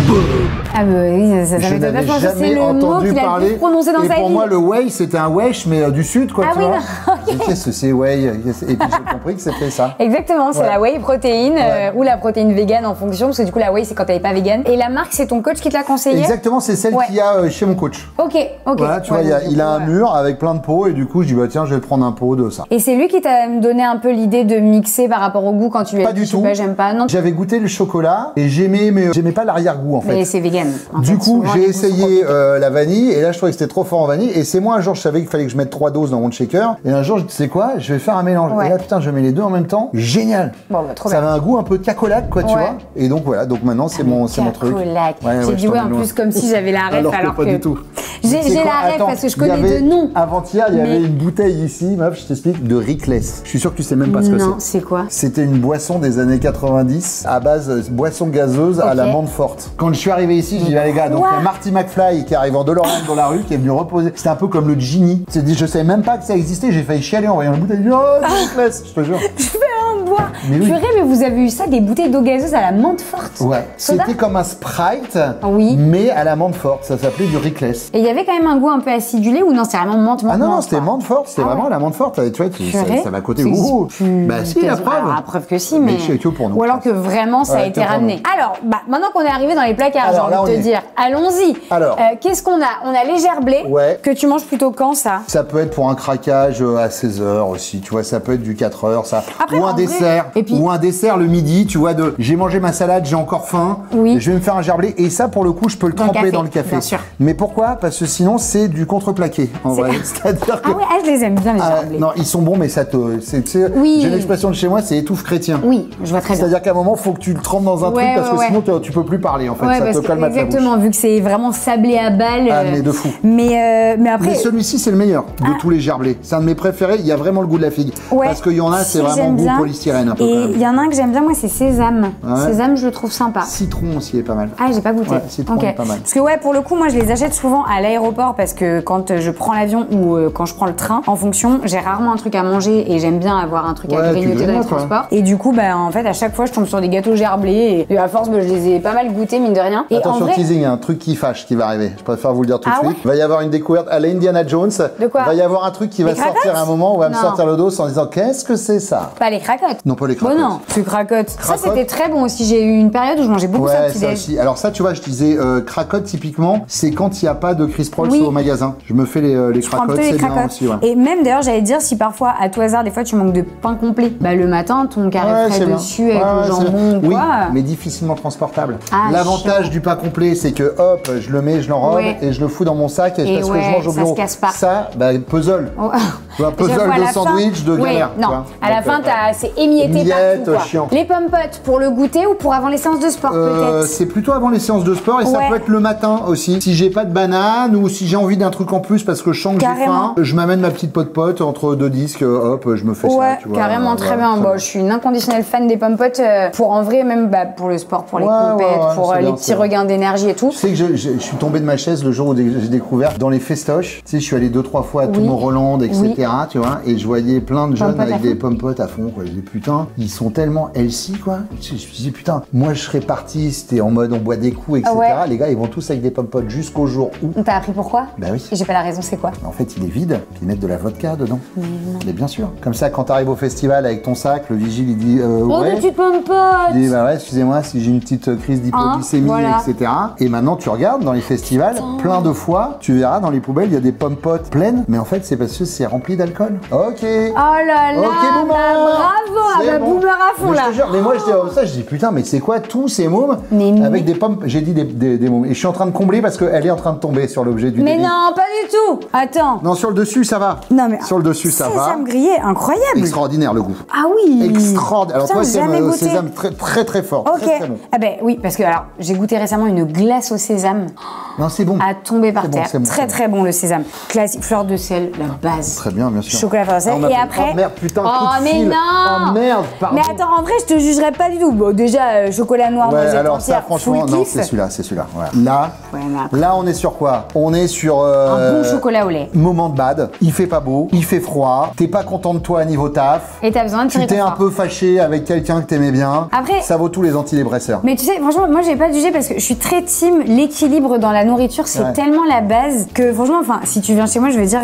Ah bah oui, ça Je m'étonne n'avais pas. Je pense que c'est jamais le mot entendu qu'il a le parler. plus prononcé dans et sa pour vie. moi, le whey, c'était un wesh, mais du sud, quoi. Ah tu oui, vois. non, ok. Qu'est-ce que c'est whey? Et puis j'ai compris que c'était ça. Exactement, c'est Ouais. la whey protéine Ouais. ou la protéine vegan en fonction, parce que du coup la whey c'est quand elle est pas vegan. Et la marque c'est ton coach qui te l'a conseillé? Exactement, c'est celle Ouais. qu'il y a chez mon coach. Ok. Voilà, tu vois, Ouais, donc, il a un ouais. mur avec plein de pots et du coup, je dis, bah tiens, je vais prendre un pot de ça. Et c'est lui qui t'a donné un peu l'idée de mixer par rapport au goût quand tu lui as Pas dit du je sais tout. pas, j'aime pas. Non, J'avais goûté le chocolat et j'aimais, mais j'aimais pas l'arrière-goût en fait. mais c'est vegan. en Du fait. coup, Souvent, j'ai les goûts sont essayé compliqués. la vanille et là, je trouvais que c'était trop fort en vanille. Et c'est moi, un jour, je savais qu'il fallait que je mette 3 doses dans mon shaker. Et un jour, je dis, tu sais quoi, je vais faire un mélange. Ouais. Et là, putain, je mets les deux en même temps. Génial. Bon, bah, trop Ça bien. avait un goût un peu de cacolac, quoi, tu Ouais. vois. Et donc voilà, donc maintenant, c'est mon truc. Cacolac. Ouais, J'ai ouais, dit je t'en ouais ai en loin. plus comme si j'avais la ref alors pas que du tout. J'ai Tu sais la quoi, ref attends, parce que je il y connais avait- de nom. Avant-hier, il y Mais- avait une bouteille ici, meuf, je t'explique, de Rickless. Je suis sûr que tu sais même pas ce que Non, c'est. c'est quoi? C'était une boisson des années 90 à base boisson gazeuse à Ok. la menthe forte. Quand je suis arrivé ici, j'ai dit, ah, les gars, donc il y a Marty McFly qui arrive en DeLorean dans la rue, qui est venu reposer. C'était un peu comme le Genie. C'est dit, je savais même pas que ça existait, j'ai failli chialer en voyant la bouteille. Oh, c'est Rickless, je te jure. Je fais un bois. Mais oui. Purée, mais vous avez eu ça, des bouteilles d'eau gazeuse à la menthe forte? Ouais, Soda? c'était comme un Sprite, Oui. mais à la menthe forte. Ça s'appelait du Rickless. Et il y avait quand même un goût un peu acidulé ou non, c'est vraiment menthe. Ah non, menthe, c'était quoi. menthe forte, c'était Ah vraiment ouais. la menthe forte. Tu vois, Purée. ça va côté C'est ouh. plus Bah si, la quasi- preuve. Alors, la preuve que si, mais. Mais que pour nous. Ou alors que vraiment ça a Ouais, été que pour ramené. Alors, bah, maintenant qu'on est arrivé dans les placards, j'ai Alors, là, envie de on te y est. dire, allons-y. Alors. Qu'est-ce qu'on a? On a les gerblés. Ouais. Que tu manges plutôt quand ça? Ça peut être pour un craquage à 16h aussi, tu vois, ça peut être du 4h, ça. Après, ou en un vrai- dessert. Et puis- Ou un dessert le midi, tu vois, de j'ai mangé ma salade, j'ai encore faim, Oui. je vais me faire un gerblé. Et ça, pour le coup, je peux le Dans le tremper café, dans le café. bien sûr. Mais pourquoi? Parce que sinon, c'est du contreplaqué, en vrai. C'est-à-dire que. Ah ouais, ah, je les aime bien les Ah, gerblés. non, ils sont bons, mais ça te. Tu sais, Oui. j'ai l'expression de chez moi, c'est étouffe chrétien. Oui, je vois très bien. C'est-à-dire qu'à un moment, faut que tu le trempes dans un Ouais, truc parce ouais, que sinon, tu peux plus parler, en fait. Ouais, ça parce te que, calme à la bouche. exactement, vu que c'est vraiment sablé à balles. Ah, mais de fou. Mais après. Mais celui-ci, c'est le meilleur de tous les gerblés. C'est un de mes préférés. Il y a vraiment le goût de la figue. Ouais. Parce qu'il y en a, c'est Si, vraiment j'aime goût bien. polystyrène un peu. Et quand même. il y en a un que j'aime bien, moi, c'est sésame. Ouais. Sésame, je le trouve sympa. Citron aussi est pas mal. Ah, j'ai pas goûté. Ouais, citron Ok. est pas mal. Parce que ouais, pour le coup, moi, je les achète souvent à l'aéroport parce que quand je prends l'avion ou quand je prends le train, en fonction, j'ai rarement un truc à manger et j'aime bien avoir un truc Ouais, à tu grignoter dans les grignotes, ouais. transports. Et du coup, bah, en fait, à chaque fois, je tombe sur des gâteaux gerblés et à force, bah, je les ai pas mal goûtés, mine de rien. Et Attention, en vrai, teasing, un truc qui fâche qui va arriver. Je préfère vous le dire tout de Ah suite. ouais Il va y avoir une découverte à la Indiana Jones. De quoi? Il va y avoir un truc qui va Les sortir cracottes à un moment où va me Non. sortir le dos en disant qu'est-ce que c'est ça? pas les cracottes. Non, pas les Bon, cracottes. non, c'est cracottes. Ça, Cracottes. c'était très bon aussi. J'ai eu une période où je mangeais beaucoup ça au Ouais, ça petit-déj. aussi. Alors ça, tu vois, je disais cracottes typiquement, c'est quand il n'y a pas de Chris Prols Oui. au magasin. Je me fais les Je prends cracottes, plutôt c'est les bien cracottes. aussi. Ouais. Et même d'ailleurs, j'allais dire, si parfois, à tout hasard, des fois, tu manques de pain complet, bah le matin, ton carré frais c'est bien. dessus avec le c'est jambon ou bien. Oui, quoi. mais difficilement transportable. Ah, L'avantage chiant. du pas complet, c'est que hop, je le mets, je l'enrobe Ouais. et je le fous dans mon sac et parce que je ouais, mange au ça bureau. se casse pas. Ça, bah, puzzle. Oh. Tu vois, puzzle J'avoue, à de la sandwich, de ouais, galère. tu non, vois. à la Donc, fin, c'est émietté Miettes, partout. Quoi. chiant. Les pommes potes pour le goûter ou pour avant les séances de sport peut-être. C'est plutôt avant les séances de sport et ça Ouais. peut être le matin aussi. Si j'ai pas de banane ou si j'ai envie d'un truc en plus parce que je sens que j'ai Carrément. faim, je m'amène ma petite pote entre deux disques, hop, je me fais Ouais, ça. Tu vois, carrément, très bien. Bon, je suis une inconditionnelle fan des pommes potes pour en vrai, même pour le sport, pour les Ouais, compètes, ouais, pour c'est les bien, petits c'est bien. regains d'énergie et tout. Tu sais que je suis tombé de ma chaise le jour où j'ai découvert dans les festoches. Tu sais, je suis allé 2-3 fois à Tomorrowland, etc. Oui. Tu vois, et je voyais plein de jeunes Pommes potes à avec des fond. pommes potes à fond. Quoi. Je dis putain, ils sont tellement healthy quoi. Je me suis dit putain, moi je serais parti, c'était en mode on boit des coups, etc. Ouais. Les gars, ils vont tous avec des pommes potes jusqu'au jour où. T'as appris pourquoi? Bah oui. J'ai pas la raison, c'est quoi? En fait, il est vide, puis ils mettent de la vodka dedans. Mais bien sûr. Comme ça, quand t'arrives au festival avec ton sac, le vigile il dit Oh, ouais. des petites pommes potes! Il dit bah ouais, excusez-moi si j'ai une petite crise d'hypoglycémie, voilà. etc. Et maintenant tu regardes dans les festivals, plein de fois, tu verras dans les poubelles, il y a des pommes potes pleines, mais en fait c'est parce que c'est rempli d'alcool. Ok. Oh là là! Ok, boomer. Bravo! Ah C'est bah, bon. boomer à fond Mais là! je te jure, mais moi j'étais comme ça, je dis putain, mais c'est quoi tous ces mômes Mais avec des pommes, j'ai dit des mômes. Et je suis en train de combler parce qu'elle est en train de tomber sur l'objet du Mais délit. non, pas du tout! Attends! Non, sur le dessus ça va. Non mais. Sur le dessus ça va. Sésame grillé, incroyable! Extraordinaire le goût. Ah oui! Extraordinaire. Alors Putain, toi, j'ai jamais goûté. sésame très très très fort. Ok. Très, très bon. Ah ben oui, parce que alors j'ai goûté récemment une glace au sésame Non, c'est bon. à tomber par C'est bon, terre. c'est bon, Très c'est bon. très bon le sésame. Classique, fleur de sel, la base. Très bien, bien sûr. Chocolat fleur de sel. Ah, on a Et fait- après. Oh merde, putain, oh coup de mais fil. non! Oh merde, pardon. Mais attends, en vrai, je te jugerais pas du tout. Bon, déjà, chocolat noir, Ouais, noisette alors ça, entière, franchement, full non, kiff. c'est celui-là. Voilà. Là, Ouais, mais après- là, on est sur quoi? On est sur Un bon chocolat au lait. moment de bad. Il fait pas beau, il fait froid. T'es pas content de toi à niveau taf. Et t'as besoin de Tu t'es un réconfort. peu fâché avec quelqu'un que t'aimais bien. Après- ça vaut tous les antidépresseurs. Mais tu sais, franchement, moi j'ai pas jugé parce que je suis très team l'équilibre dans la nourriture, c'est Ouais. tellement la base que franchement, enfin, si tu viens chez moi, je veux dire,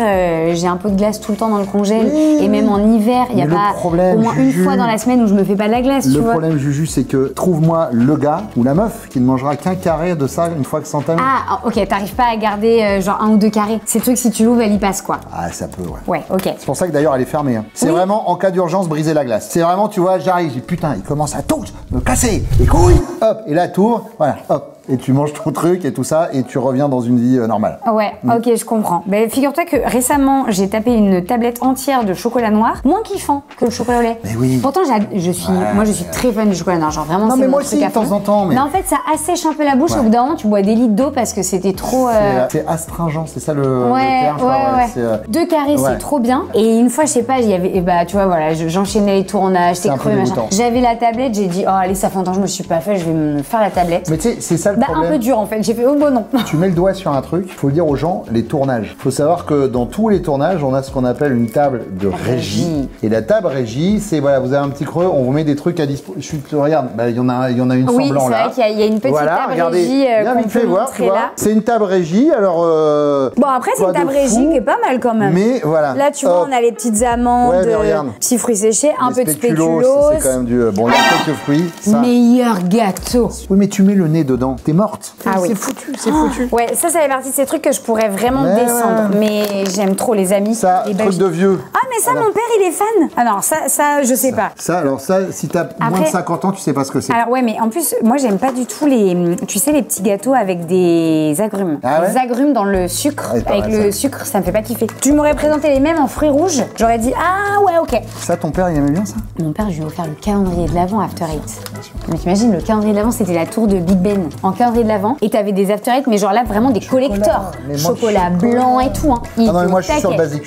j'ai un pot de glace tout le temps dans le congèle Oui. et même en hiver, il y a Mais le pas problème, au moins Juju, une fois dans la semaine où je me fais pas de la glace, tu Le vois. problème, Juju, c'est que trouve-moi le gars ou la meuf qui ne mangera qu'un carré de ça une fois que s'entame. Ah, ok, t'arrives pas à garder genre 1 ou 2 carrés. Ces trucs, si tu l'ouvres, elle y passe quoi. Ah, ça peut, ouais. Ouais, ok. C'est pour ça que d'ailleurs elle est fermée. Hein. C'est Oui. vraiment en cas d'urgence briser la glace. C'est vraiment, tu vois, j'arrive, je dis putain, il commence à tous me casser les couilles. Hop, et là t'ouvres, voilà, hop. Et tu manges ton truc et tout ça et tu reviens dans une vie normale. Ouais, ok, je comprends. Ben, figure-toi que récemment, j'ai tapé une tablette entière de chocolat noir, moins kiffant que le chocolat au lait. Mais oui. Pourtant, moi, je suis très fan du chocolat noir. Genre vraiment, Non, c'est mais mon moi truc aussi, à de temps fond. en temps, mais- en fait, ça assèche un peu la bouche. Ouais. Au bout d'un moment, tu bois des litres d'eau parce que c'était trop. C'est astringent, c'est ça le Ouais, terme, je crois, ouais. c'est, 2 carrés, ouais. c'est trop bien. Et une fois, je sais pas, il y avait, bah, tu vois, voilà, j'enchaînais les tournages, C'est c'est un peu creux, machin. dégoûtant. J'avais la tablette, j'ai dit, oh, allez, ça fait longtemps que je me suis pas fait, je vais me faire la tablette. Mais tu sais, c'est ça le Bah, problème. un peu dur en fait. J'ai fait, oh, bon, non. Tu mets le doigt sur un truc, faut le dire aux gens, les tournages. Faut savoir que dans tous les tournages, on a ce qu'on appelle une table de régie. Et la table régie, c'est voilà, vous avez un petit creux, on vous met des trucs à disposition. Regarde, bah, il y en a une Oui, semblant c'est là. vrai qu'il y a une petite Voilà, table regardez, régie viens qu'on vite fait peut voir, tu montrer vois. là. C'est une table régie, alors. Bon, après, c'est pas une table de régie fou, qui est pas mal quand même. Mais voilà. Là, tu vois, Hop. on a les petites amandes, Ouais, mais regarde. petits fruits séchés, un Les peu de spéculoos. c'est quand même du. Bon, il y a quelques fruits. Ça. Meilleur gâteau. Oui, mais tu mets le nez dedans, t'es morte. Ah oui. C'est foutu, c'est foutu. Ouais, ça fait partie de ces trucs que je pourrais vraiment Mais descendre. ouais. Mais j'aime trop les amis. Ça, les truc bâches. de vieux. Ah, mais ça, mon père, il est fan. Ah non, ça je sais pas. Ça, alors ça, si t'as moins de Après- 50 ans, tu sais pas ce que c'est. Alors ouais, mais en plus, moi j'aime pas du tout tu sais, les petits gâteaux avec des agrumes. Ah ouais des agrumes dans le sucre. Ouais, pas avec mal, le ça. sucre, ça me fait pas kiffer. Tu m'aurais présenté les mêmes en fruits rouges, j'aurais dit ah ouais, ok. Ça, ton père, il aimait bien ça? Mon père, je lui ai offert le calendrier de l'Avent After Eight. Mais t'imagines, le calendrier de l'Avent, c'était la tour de Big Ben en calendrier de l'Avent. Et t'avais des After Eight, mais genre là, vraiment des collecteurs. mais moi, Chocolat blanc et tout. Hein. Ah non, mais moi, je suis sur le basique,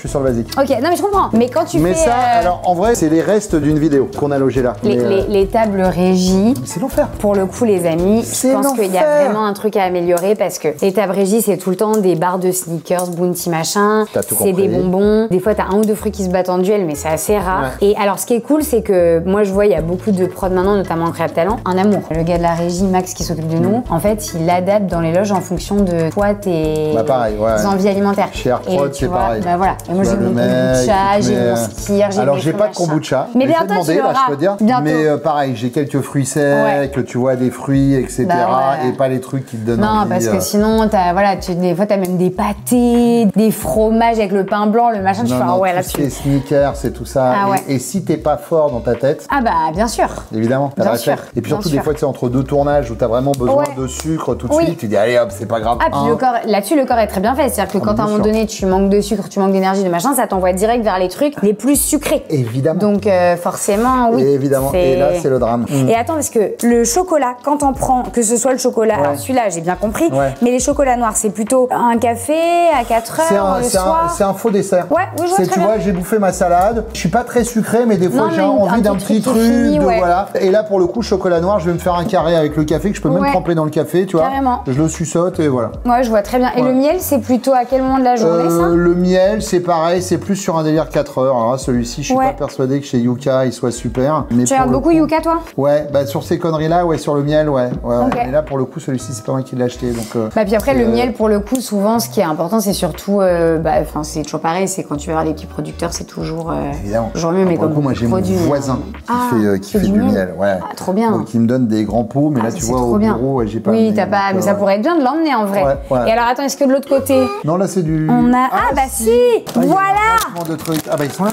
Ok, non, mais je comprends. Mais quand tu Mais fais ça, alors en vrai, c'est les restes d'une vidéo qu'on a logé là. les, Mais, les tables régies, c'est l'enfer. pour le coup, les amis, C'est je pense qu'il y a l'enfer. vraiment un truc à améliorer parce que les tables régies, c'est tout le temps des barres de sneakers, Bounty machin. T'as tout C'est des compris. bonbons. Des fois, t'as 1 ou 2 fruits qui se battent en duel, mais c'est assez rare. Ouais. Et alors, ce qui est cool, c'est que moi, je vois, il y a beaucoup de prods maintenant, notamment Créative Talent, un amour. Le gars de la régie, Max, qui s'occupe de nous, en fait, il adapte dans les loges en fonction de toi, tes Bah, pareil, ouais. envies alimentaires. Chez Air Et Prod, tu c'est vois, pareil. Bah voilà. Et moi, Tu j'ai vois, mon le mec, kombucha, il te met j'ai mon skier, j'ai alors mes j'ai pas de machins. kombucha. Mais je vais bientôt, demander, tu là, l'auras. je peux dire. Bientôt. Mais pareil, j'ai quelques fruits secs, tu vois, des fruits, etc. Bah ouais. Et pas les trucs qui te donnent Non, envie. parce que sinon, des fois, t'as même des pâtés, des fromages avec le pain blanc, le machin. Tu fais, ah ouais, tout ce qui est là-dessus. sneakers et tout ça. Ah ouais. Et si t'es pas fort dans ta tête, Ah bah, bien sûr. évidemment, t'as Bien la sûr, tête. Et puis bien surtout, sûr. des fois, tu sais, entre deux tournages où t'as vraiment besoin Ouais. de sucre tout de Oui. suite, tu dis, allez hop, c'est pas grave. Ah, puis le corps, là-dessus, le corps est très bien fait. C'est-à-dire que quand bien à un moment sûr. donné, tu manques de sucre, tu manques d'énergie, de machin, ça t'envoie direct vers les trucs les plus sucrés. Évidemment. Donc, forcément, oui. Et évidemment. Et là, c'est le drame. Et attends, parce que le chocolat, quand on prend, que ce soit le chocolat, alors celui-là, j'ai bien compris, Ouais. mais les chocolats noirs, c'est plutôt un café à 4 heures le soir. C'est un faux dessert. Ouais, oui, je vois très Tu bien. vois, j'ai bouffé ma salade. Je suis pas très sucré, mais des fois Non, j'ai mais envie un d'un petit petit truc truc. qui finit, ouais. Voilà. Et là, pour le coup, chocolat noir, je vais me faire un carré avec le café que je peux même Ouais. tremper dans le café, tu vois. Carrément. Je le suçote et voilà. Ouais, je vois très bien. Et Ouais. le miel, c'est plutôt à quel moment de la journée, ça? Le miel, c'est pareil, c'est plus sur un délire 4 heures. Alors là, celui-ci, je suis Ouais. pas persuadé que chez Yuka il soit super. Mais Tu regardes pour le beaucoup coup- Yuka, toi? Ouais, bah sur ces conneries-là, ouais, sur le miel, ouais. Ok. Mais là, pour le coup, celui-ci, c'est pas moi qui l'ai acheté. Donc, Bah puis après, et, le miel, pour le coup, souvent, ce qui est important, c'est surtout, c'est toujours pareil, c'est quand tu vas voir les petits producteurs, c'est toujours, Évidemment. toujours mieux, mais Pour le comme coup, moi j'ai mon produit, voisin Ah, qui fait du miel. Ouais. Ah, trop bien. Donc il me donne des grands pots, mais Ah, là ça, tu c'est vois trop au bien. bureau, j'ai pas. Oui, amené, t'as pas, donc, mais ça pourrait être bien de l'emmener en vrai. Ouais. Et alors attends, est-ce que de l'autre côté, Non, là c'est du. on a, bah si, Ah, il y a voilà. vachement de trucs. Ah bah ils sont là.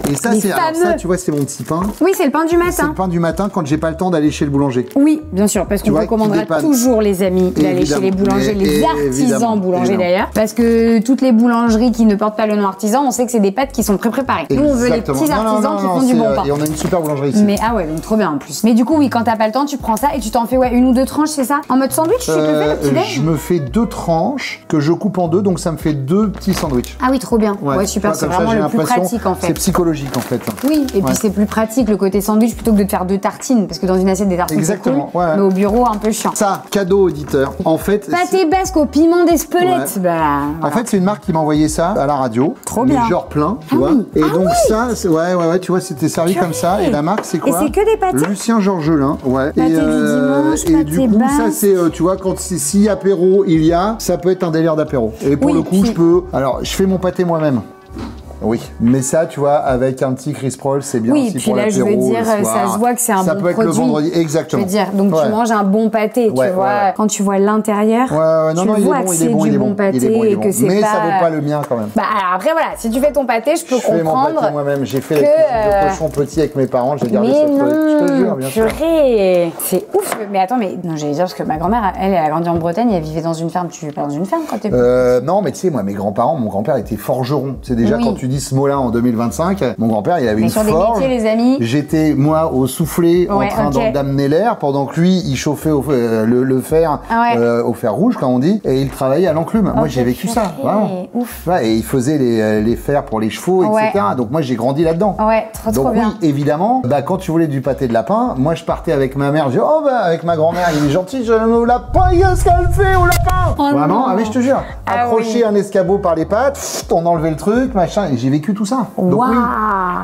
Et ça Les c'est alors ça fameux. tu vois c'est mon petit pain. Oui, c'est le pain du C'est le matin. pain du matin quand j'ai pas le temps d'aller chez le boulanger. Oui, bien sûr, parce qu'on vois, qui recommandera dépanne. toujours, les amis, d'aller chez Évidemment. les boulangers, Mais les artisans évidemment, boulangers évidemment. d'ailleurs. Parce que toutes les boulangeries qui ne portent pas le nom artisan, on sait que c'est des pâtes qui sont préparées. Nous, on veut les Exactement. petits Non, non, artisans non, qui non, font du c'est, bon pain. Et on a une super boulangerie ici. Mais ah ouais, donc trop bien en plus. Mais du coup, oui, quand t'as pas le temps, tu prends ça et tu t'en fais une ou deux tranches, c'est ça? En mode sandwich, tu te le fais le petit déj? Je me fais 2 tranches que je coupe en 2, donc ça me fait 2 petits sandwichs. Ah oui, trop bien. Ouais, super, Tu vois, c'est comme ça, vraiment j'ai le plus l'impression- pratique en C'est fait. psychologique en fait. Oui, et Ouais. puis c'est plus pratique le côté sandwich plutôt que de te faire 2 tartines, parce que dans une assiette des tartines c'est cool, Exactement, ouais. mais au bureau un peu chiant. Ça, cadeau auditeur. En fait, Pâté basque au piment d'Espelette, Ouais. bah. En voilà. fait, c'est une marque qui m'a envoyé ça à la radio. Trop mais bien. genre plein, tu Ah vois. oui. Et Ah donc oui. ça, ouais, tu vois, c'était servi comme ça. Et la marque, c'est quoi? Et c'est que des pâtés? Lucien Georgelin, ouais. Pâté du dimanche, et du pâté coup, basque. ça, c'est, tu vois, quand si apéro il y a, ça peut être un délire d'apéro. Et pour Oui, le coup, puis- je peux. Alors, je fais mon pâté moi-même. Oui, mais ça, tu vois, avec un petit Chris Proll, c'est bien Oui, aussi puis pour là, je l'apéro. veux dire, le ça soir. se voit que c'est un Ça bon peut être le produit. vendredi, Je exactement. veux dire, donc Ouais. tu manges un bon pâté, Ouais, tu vois. ouais. Quand tu vois l'intérieur, Ouais, non, tu non, il est vois bon, que il est c'est bon, du il est bon bon. pâté Il est bon, il est et bon. que c'est Mais pas. ça vaut pas le mien quand même. Bah après voilà, si tu fais ton pâté, je peux Je fais mon comprendre. pâté moi-même. J'ai fait que, les cuisines de cochon petit avec mes parents. J'ai gardé Mais ça. Je te jure, non, bien sûr. purée, c'est ouf. Mais attends, mais non, j'allais dire parce que ma grand-mère, elle a grandi en Bretagne, elle vivait dans une ferme. Tu vis pas dans une ferme quand t'es petit. Non, mais tu sais, moi, mes grands-parents, mon grand-père était forgeron. C'est déjà Oui. quand tu dis ce mot-là en 2025, mon grand-père, il avait Mais une sur des forge. métiers, les amis. J'étais, moi, au soufflet, en Ouais, train ok. d'amener l'air, pendant que lui, il chauffait le fer, Ah ouais. au fer rouge, comme on dit, et il travaillait à l'enclume. Moi, Ok, j'ai vécu ça, purée, vraiment. ouf. Ouais, et il faisait les fers pour les chevaux, Ouais. etc. Donc moi, j'ai grandi là-dedans. Ouais, trop Donc bien. oui, évidemment, bah, quand tu voulais du pâté de lapin, moi je partais avec ma mère, je dis oh bah avec ma grand-mère, il est gentil, je au lapin, qu'est-ce qu'elle fait au lapin? Oh Vraiment, non. ah mais je te jure, Ah accrocher oui. un escabeau par les pattes, on enlevait le truc, machin, et j'ai vécu tout ça. Donc Waouh. oui,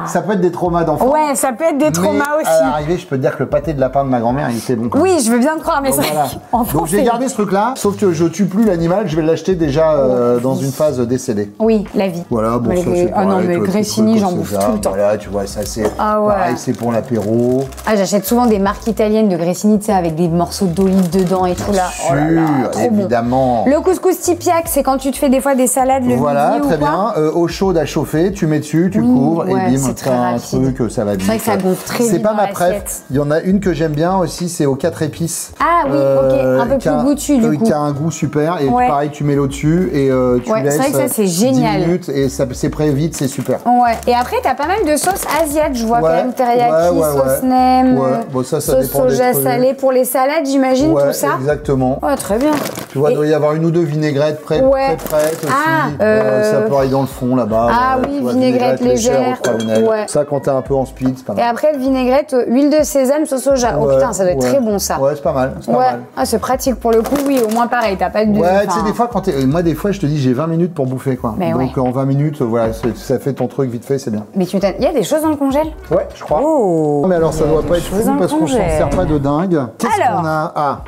ça peut être des traumas d'enfant. Ouais, ça peut être des traumas mais aussi. à l'arrivée, je peux te dire que le pâté de lapin de ma grand-mère, il était bon. Quand même. Oui, je veux bien te croire, mais Donc, c'est voilà. vrai qu'en Donc France, j'ai c'est- gardé ce truc-là, sauf que je tue plus l'animal, je vais l'acheter déjà dans une phase décédée. Oui, la vie. Voilà, bon, Mais ça les- c'est Ah non, pareil, mais toi, tes Gressini, trucs au j'en bouffe sésame, tout le temps. Voilà, tu vois, ça c'est Ah ouais. pareil, c'est pour l'apéro. Ah, j'achète souvent des marques italiennes de Gressini, tu sais, avec des morceaux d'olive dedans et tout là. Oh là là, Sûr, trop bon. évidemment. Le couscous tipiaque, c'est quand tu te fais des fois des salades le Voilà, midi ou très quoi. bien. Eau chaude à chauffer, tu mets dessus, tu Oui, couvres ouais, et bim, c'est très t'as un rapide. truc, ça va vite. C'est vrai que ça gonfle très C'est vite pas dans ma préf. l'assiette. Il y en a une que j'aime bien aussi, c'est aux 4 épices. Ah oui, ok, un peu qui a- plus goûtu du coup. Qui a un goût super et Ouais. pareil, tu mets l'eau dessus et tu Ouais, laisses c'est vrai que ça, c'est 10 génial. minutes et ça c'est prêt vite, c'est super. Ouais. Et après, t'as pas mal de sauces asiates, je vois Ouais, quand même. Teriyaki, ouais, ouais, sauce ouais. nem, Ouais, bon, ça sauce dépend des soja trucs. salée pour les salades, j'imagine, Ouais, tout ça. exactement. Ouais, très bien. Tu vois, Et- il doit y avoir une ou deux vinaigrettes prêtes Ouais. aussi. Ah, Ça peut aller dans le fond là-bas. Ah voilà, oui, tu vois, vinaigrette légère. au trois vinaigres. Ouais. Ça, quand t'es un peu en speed, c'est pas Et mal. après, vinaigrette, huile de sésame, sauce soja. Oh Ouais, putain, ça doit être ouais. très bon ça. Ouais, c'est pas mal. C'est pas Ouais. mal. Ah, c'est pratique pour le coup, oui, au moins pareil, t'as pas de. Ouais, tu enfin, sais, des fois, moi, des fois, je te dis, j'ai 20 minutes pour bouffer, quoi. Mais Donc, ouais. en 20 minutes, voilà, ça fait ton truc vite fait, c'est bien. Mais tu m'étonnes, il y a des choses dans le congèle? Ouais, je crois. Oh. Mais alors, ça doit pas être choses fou dans le parce qu'on s'en congèle. sert pas de dingue. Qu'est-ce Alors. qu'on a? Ah,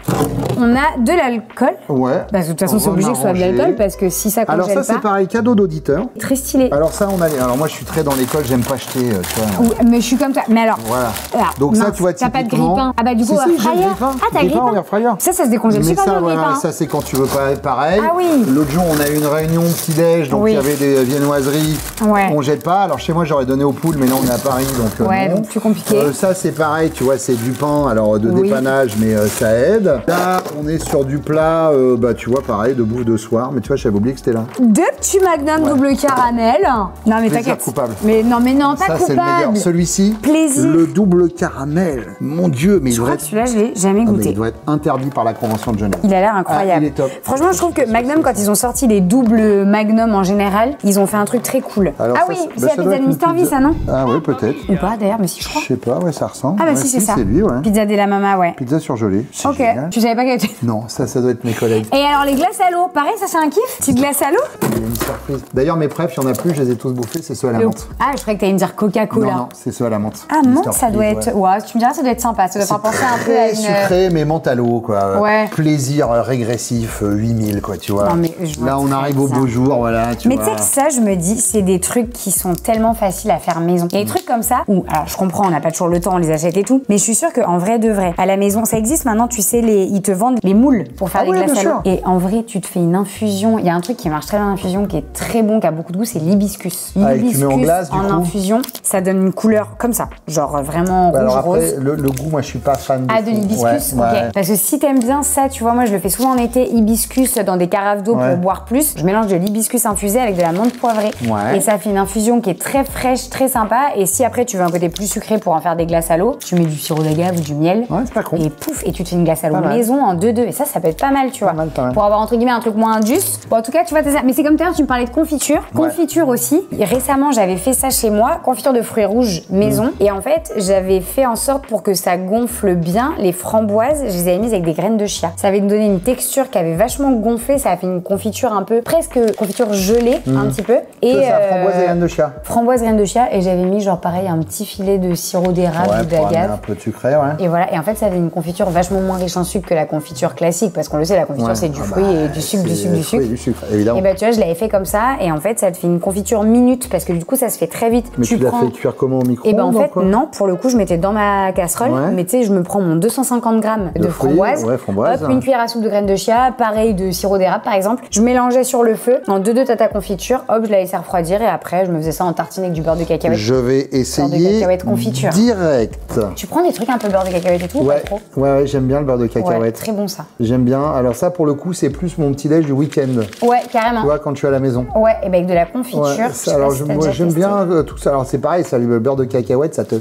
On a de l'alcool. Ouais. Parce que de toute façon, c'est obligé que ce soit de l'alcool parce que si ça congèle Alors ça, c'est pareil, cadeau d'auditeur. Très stylé. Alors ça, alors moi, je suis très dans l'école, j'aime pas acheter, tu vois. Oui, mais je suis comme ça. Mais alors. Voilà. Alors, donc ça, mince, tu vois, t'as pas de typiquement- grille-pain. Ah bah du coup, Si, air j'ai le fryer. grille-pain. Ah, t'as Grille-pain, grille-pain. air fryer. Ça se décongèle Mais super ça, bien, le voilà, grille-pain. ça c'est quand tu veux pareil. Ah oui. L'autre jour, on a eu une réunion petit-déj, donc Oui. il y avait des viennoiseries. Ouais. On jette pas. Alors chez moi, j'aurais donné aux poules, mais là, on est à Paris, donc Ouais, non. donc plus compliqué. Ça, c'est pareil, tu vois, c'est du pain, alors de Oui. dépannage, mais ça aide. Là, on est sur du plat, bah tu vois, pareil, de bouffe de soir. Mais tu vois, j'avais oublié que c'était là. Deux petits magnums double caramel. Non mais Plaisir t'inquiète. coupable. Mais non, pas Ça, c'est le meilleur. coupable. Celui-ci, Plaisir. le double caramel. Mon Dieu, mais il Je devrait crois que celui-là, je l'ai jamais Ah, mais goûté. il doit être interdit par la Convention de Genève. Il a l'air incroyable. Ah, il est top. Franchement, je trouve que Magnum, quand ils ont sorti les doubles Magnum en général, ils ont fait un truc très cool. Alors Ah ça, oui, c'est- c'est bah, la ça doit pizza de être une Mr. V, pizza. ça, non? Ah oui, peut-être. Ou pas d'ailleurs, mais si je crois. Je sais pas, ouais, ça ressemble. Ah bah Ouais, si, c'est ça. C'est lui, ouais. Pizza de la Mama, ouais. Pizza surgelée. C'est Ok, génial. tu savais pas qu'elle était. Non, ça doit être mes collègues. Et alors les glaces à l'eau, pareil, ça c'est un kiff? Petite glace à l'eau? Il y a une surprise. D'ailleurs, mes prefs, il y en a plus, je les ai tous bouffés, c'est ceux à la menthe. Ah, je croyais que t'allais me dire Coca-Cola. Non, non, c'est ceux à la menthe. Ah, Mr. menthe, ça doit Freeze, être. ouais. Ouais, tu me diras, ça doit être sympa. Ça doit faire penser un peu à Très une. sucré, mais menthe à l'eau, quoi. Ouais. Plaisir régressif, 8000, quoi, tu vois. Non, mais je vois Là, on très arrive au bien. beau jour, voilà, tu Mais vois. tu sais que ça, je me dis, c'est des trucs qui sont tellement faciles à faire maison. Il y a des trucs comme ça où, alors je comprends, on n'a pas toujours le temps, on les achète et tout, mais je suis sûre qu'en vrai de vrai, à la maison, ça existe maintenant, tu sais, ils te vendent les moules pour faire Ah des ouais, glaces bien à l'eau. sûr. Et en vrai, tu te fais une infusion. Il y a un truc qui marche très bien en infusion, qui est très bon, qui a beaucoup de goût, c'est l'hibiscus. Ah, et tu mets en glace, du en coup infusion, ça donne une couleur comme ça, genre vraiment Alors rouge-rose. après, le goût, moi, je suis pas fan Ah, de fou. l'hibiscus, Ouais, ok. ouais. Parce que si t'aimes bien ça, tu vois, moi je le fais souvent en été, hibiscus dans des carafes d'eau Ouais. pour boire plus. Je mélange de l'hibiscus infusé avec de la menthe poivrée. Ouais. Et ça fait une infusion qui est très fraîche, très sympa. Et si après tu veux un côté plus sucré pour en faire des glaces à l'eau, tu mets du sirop d'agave ou du miel. Ouais, c'est pas con. Et pouf, et tu te fais une glace à l'eau Pas mal. maison en 2-2. Et ça peut être pas mal, tu vois. mal, pas mal. Pour avoir entre guillemets un truc moins indus. Bon, en tout cas, tu vois, t'as ça. Mais c'est comme tout à l'heure, tu me parlais de confiture. Ouais. Confiture aussi. Et récemment, j'avais fait ça chez moi, confiture de fruits rouges maison. Mm. Et en fait, j'avais fait en sorte pour que ça gonfle bien les framboises. Je les avais mises avec des graines de chia. Ça avait donné une texture qui avait vachement gonflé. Ça a fait une confiture un peu, presque confiture gelée, un petit peu. Et C'est ça, framboise et graines de chia. framboise, graines de chia. Et j'avais mis, genre pareil, un petit filet de sirop d'érable Ouais, ou pour amener d'agave. un peu de sucré, ouais. Et voilà, et en fait, ça avait une confiture vachement moins riche en sucre que la confiture classique, parce qu'on le sait, la confiture, Ouais. c'est du Ah fruit bah, et du sucre, du c'est sucre, du fruit et sucre. du sucre, évidemment. Et bah, tu vois, je l'avais fait comme ça, et en fait, ça te fait une confiture minute, parce que du coup, ça se fait très vite. Mais tu l'as fait cuire comment au micro? Et ben en fait, non, pour le coup, je mettais dans ma casserole, Ouais. mais tu sais, je me prends mon 250 grammes de De fruits, framboise, ouais, framboise. hop, une cuillère à soupe de graines de chia, pareil de sirop d'érable par exemple. Je mélangeais sur le feu, en 2-2 t'as ta confiture, hop, je la laissais refroidir, et après, je me faisais ça en tartine avec du beurre de cacahuète. Je vais Beurre de essayer cacahuète confiture. direct. Tu prends des trucs un peu beurre de cacahuète et tout, Ouais, pas trop? ouais, j'aime bien le beurre de Ouais, cacahuète. très bon ça. J'aime bien. Alors ça, pour le coup, c'est plus mon petit déj du week-end. Ouais, carrément. Tu vois, quand je suis à la maison. Ouais, et ben avec de la confiture. Ouais, je sais alors pas si t'as moi déjà j'aime testé. bien tout ça. Alors c'est pareil, ça, le beurre de cacahuète, ça te.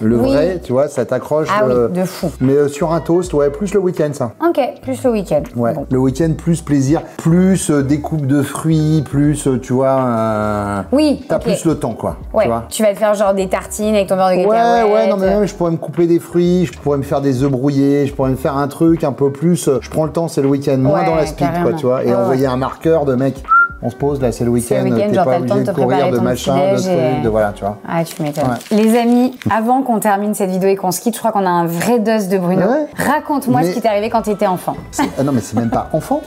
Le Oui. vrai, tu vois, ça t'accroche. Ah oui, de fou. Mais sur un toast, ouais, plus le week-end, ça. Ok, plus le week-end. Ouais, Bon. le week-end, plus plaisir, plus découpe de fruits, plus, tu vois. Oui, T'as ok. plus le temps, quoi. Ouais, Tu vois. tu vas te faire genre des tartines avec ton beurre de Ouais, cacahuète. ouais, non, mais même, je pourrais me couper des fruits, je pourrais me faire des œufs brouillés, je pourrais me faire un truc un peu plus. Je prends le temps, c'est le week-end, moins Ouais, dans la speed, carrément. quoi, tu vois. Et Ouais, envoyer un marqueur de mec. On se pose, là, c'est le C'est week-end, le week-end, t'es genre, pas t'as le temps obligé de de te courir, préparer de ton machin, de petit-déj et- trucs, de voilà, tu vois. Ah, tu m'étonnes. Les amis, avant qu'on termine cette vidéo et qu'on se quitte, je crois qu'on a un vrai dos de Bruno. Ouais. Raconte-moi Mais- ce qui t'est arrivé quand t'étais enfant. Ah non, mais c'est même pas enfant.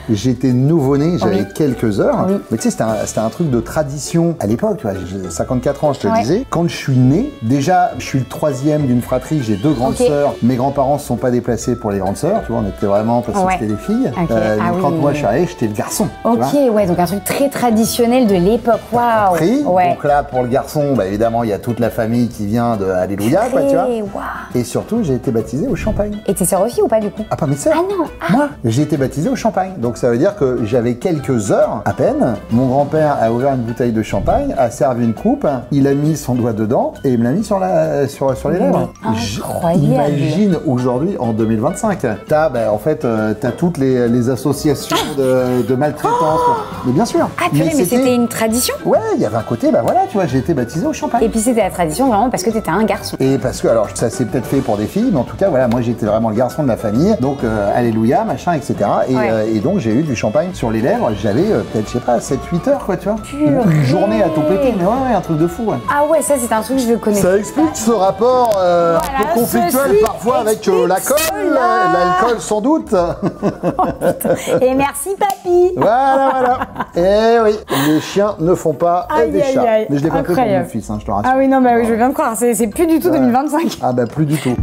J'étais nouveau-né, j'avais Oui. quelques heures. Oui. Mais tu sais, c'était un truc de tradition à l'époque, tu vois. J'ai 54 ans, je te le Ouais. disais. Quand je suis né, déjà, je suis le troisième d'une fratrie, j'ai 2 grandes Ok. sœurs. Mes grands-parents se sont pas déplacés pour les grandes sœurs, tu vois. On était vraiment parce que Ouais. c'était des filles. Ok. Donc Ah quand oui. moi je suis arrivé, j'étais le garçon. tu Ok, vois. ouais, donc un truc très traditionnel de l'époque. Waouh. Pris. Ouais. Donc là, pour le garçon, bah, évidemment, il y a toute la famille qui vient de Alléluia, quoi, tu vois. Hey, waouh. Et surtout, j'ai été baptisé au champagne. Et tes sœurs aussi ou pas du coup? Ah, pas mes sœurs. Ah non, ah. Moi, j'ai été baptisé au champagne. Donc ça veut dire que j'avais quelques heures à peine. Mon grand-père a ouvert une bouteille de champagne, a servi une coupe, il a mis son doigt dedans et il me l'a mis sur les lèvres. Incroyable. Imagine aujourd'hui, en 2025, t'as, en fait, t'as toutes les associations de maltraitance. Mais bien sûr. Ah purée, mais c'était une tradition? Ouais, il y avait un côté, bah voilà, tu vois, j'ai été baptisé au champagne. Et puis c'était la tradition vraiment parce que t'étais un garçon. Et parce que, alors, ça s'est peut-être fait pour des filles, mais en tout cas, voilà, moi j'étais vraiment le garçon de la famille, donc alléluia, machin, etc. Et, Ouais. et donc j'ai eu du champagne sur les lèvres, j'avais peut-être, je sais pas, 7-8 heures, quoi, tu vois. Purée. Une journée à tout péter, mais ouais, un truc de fou, ouais. Ah ouais, ça c'est un truc que je connais. Ça explique ce rapport un Voilà, peu conflictuel ceci parfois avec la colle, l'alcool sans doute. Et merci papy. Voilà. Et oui, les chiens ne font pas des chats. Aïe. Mais je l'ai pas fait pour mon Incroyable. fils, hein, je te rassure. Ah oui, non, bah oui, je viens de croire, c'est plus du tout 2025. Ah bah plus du tout.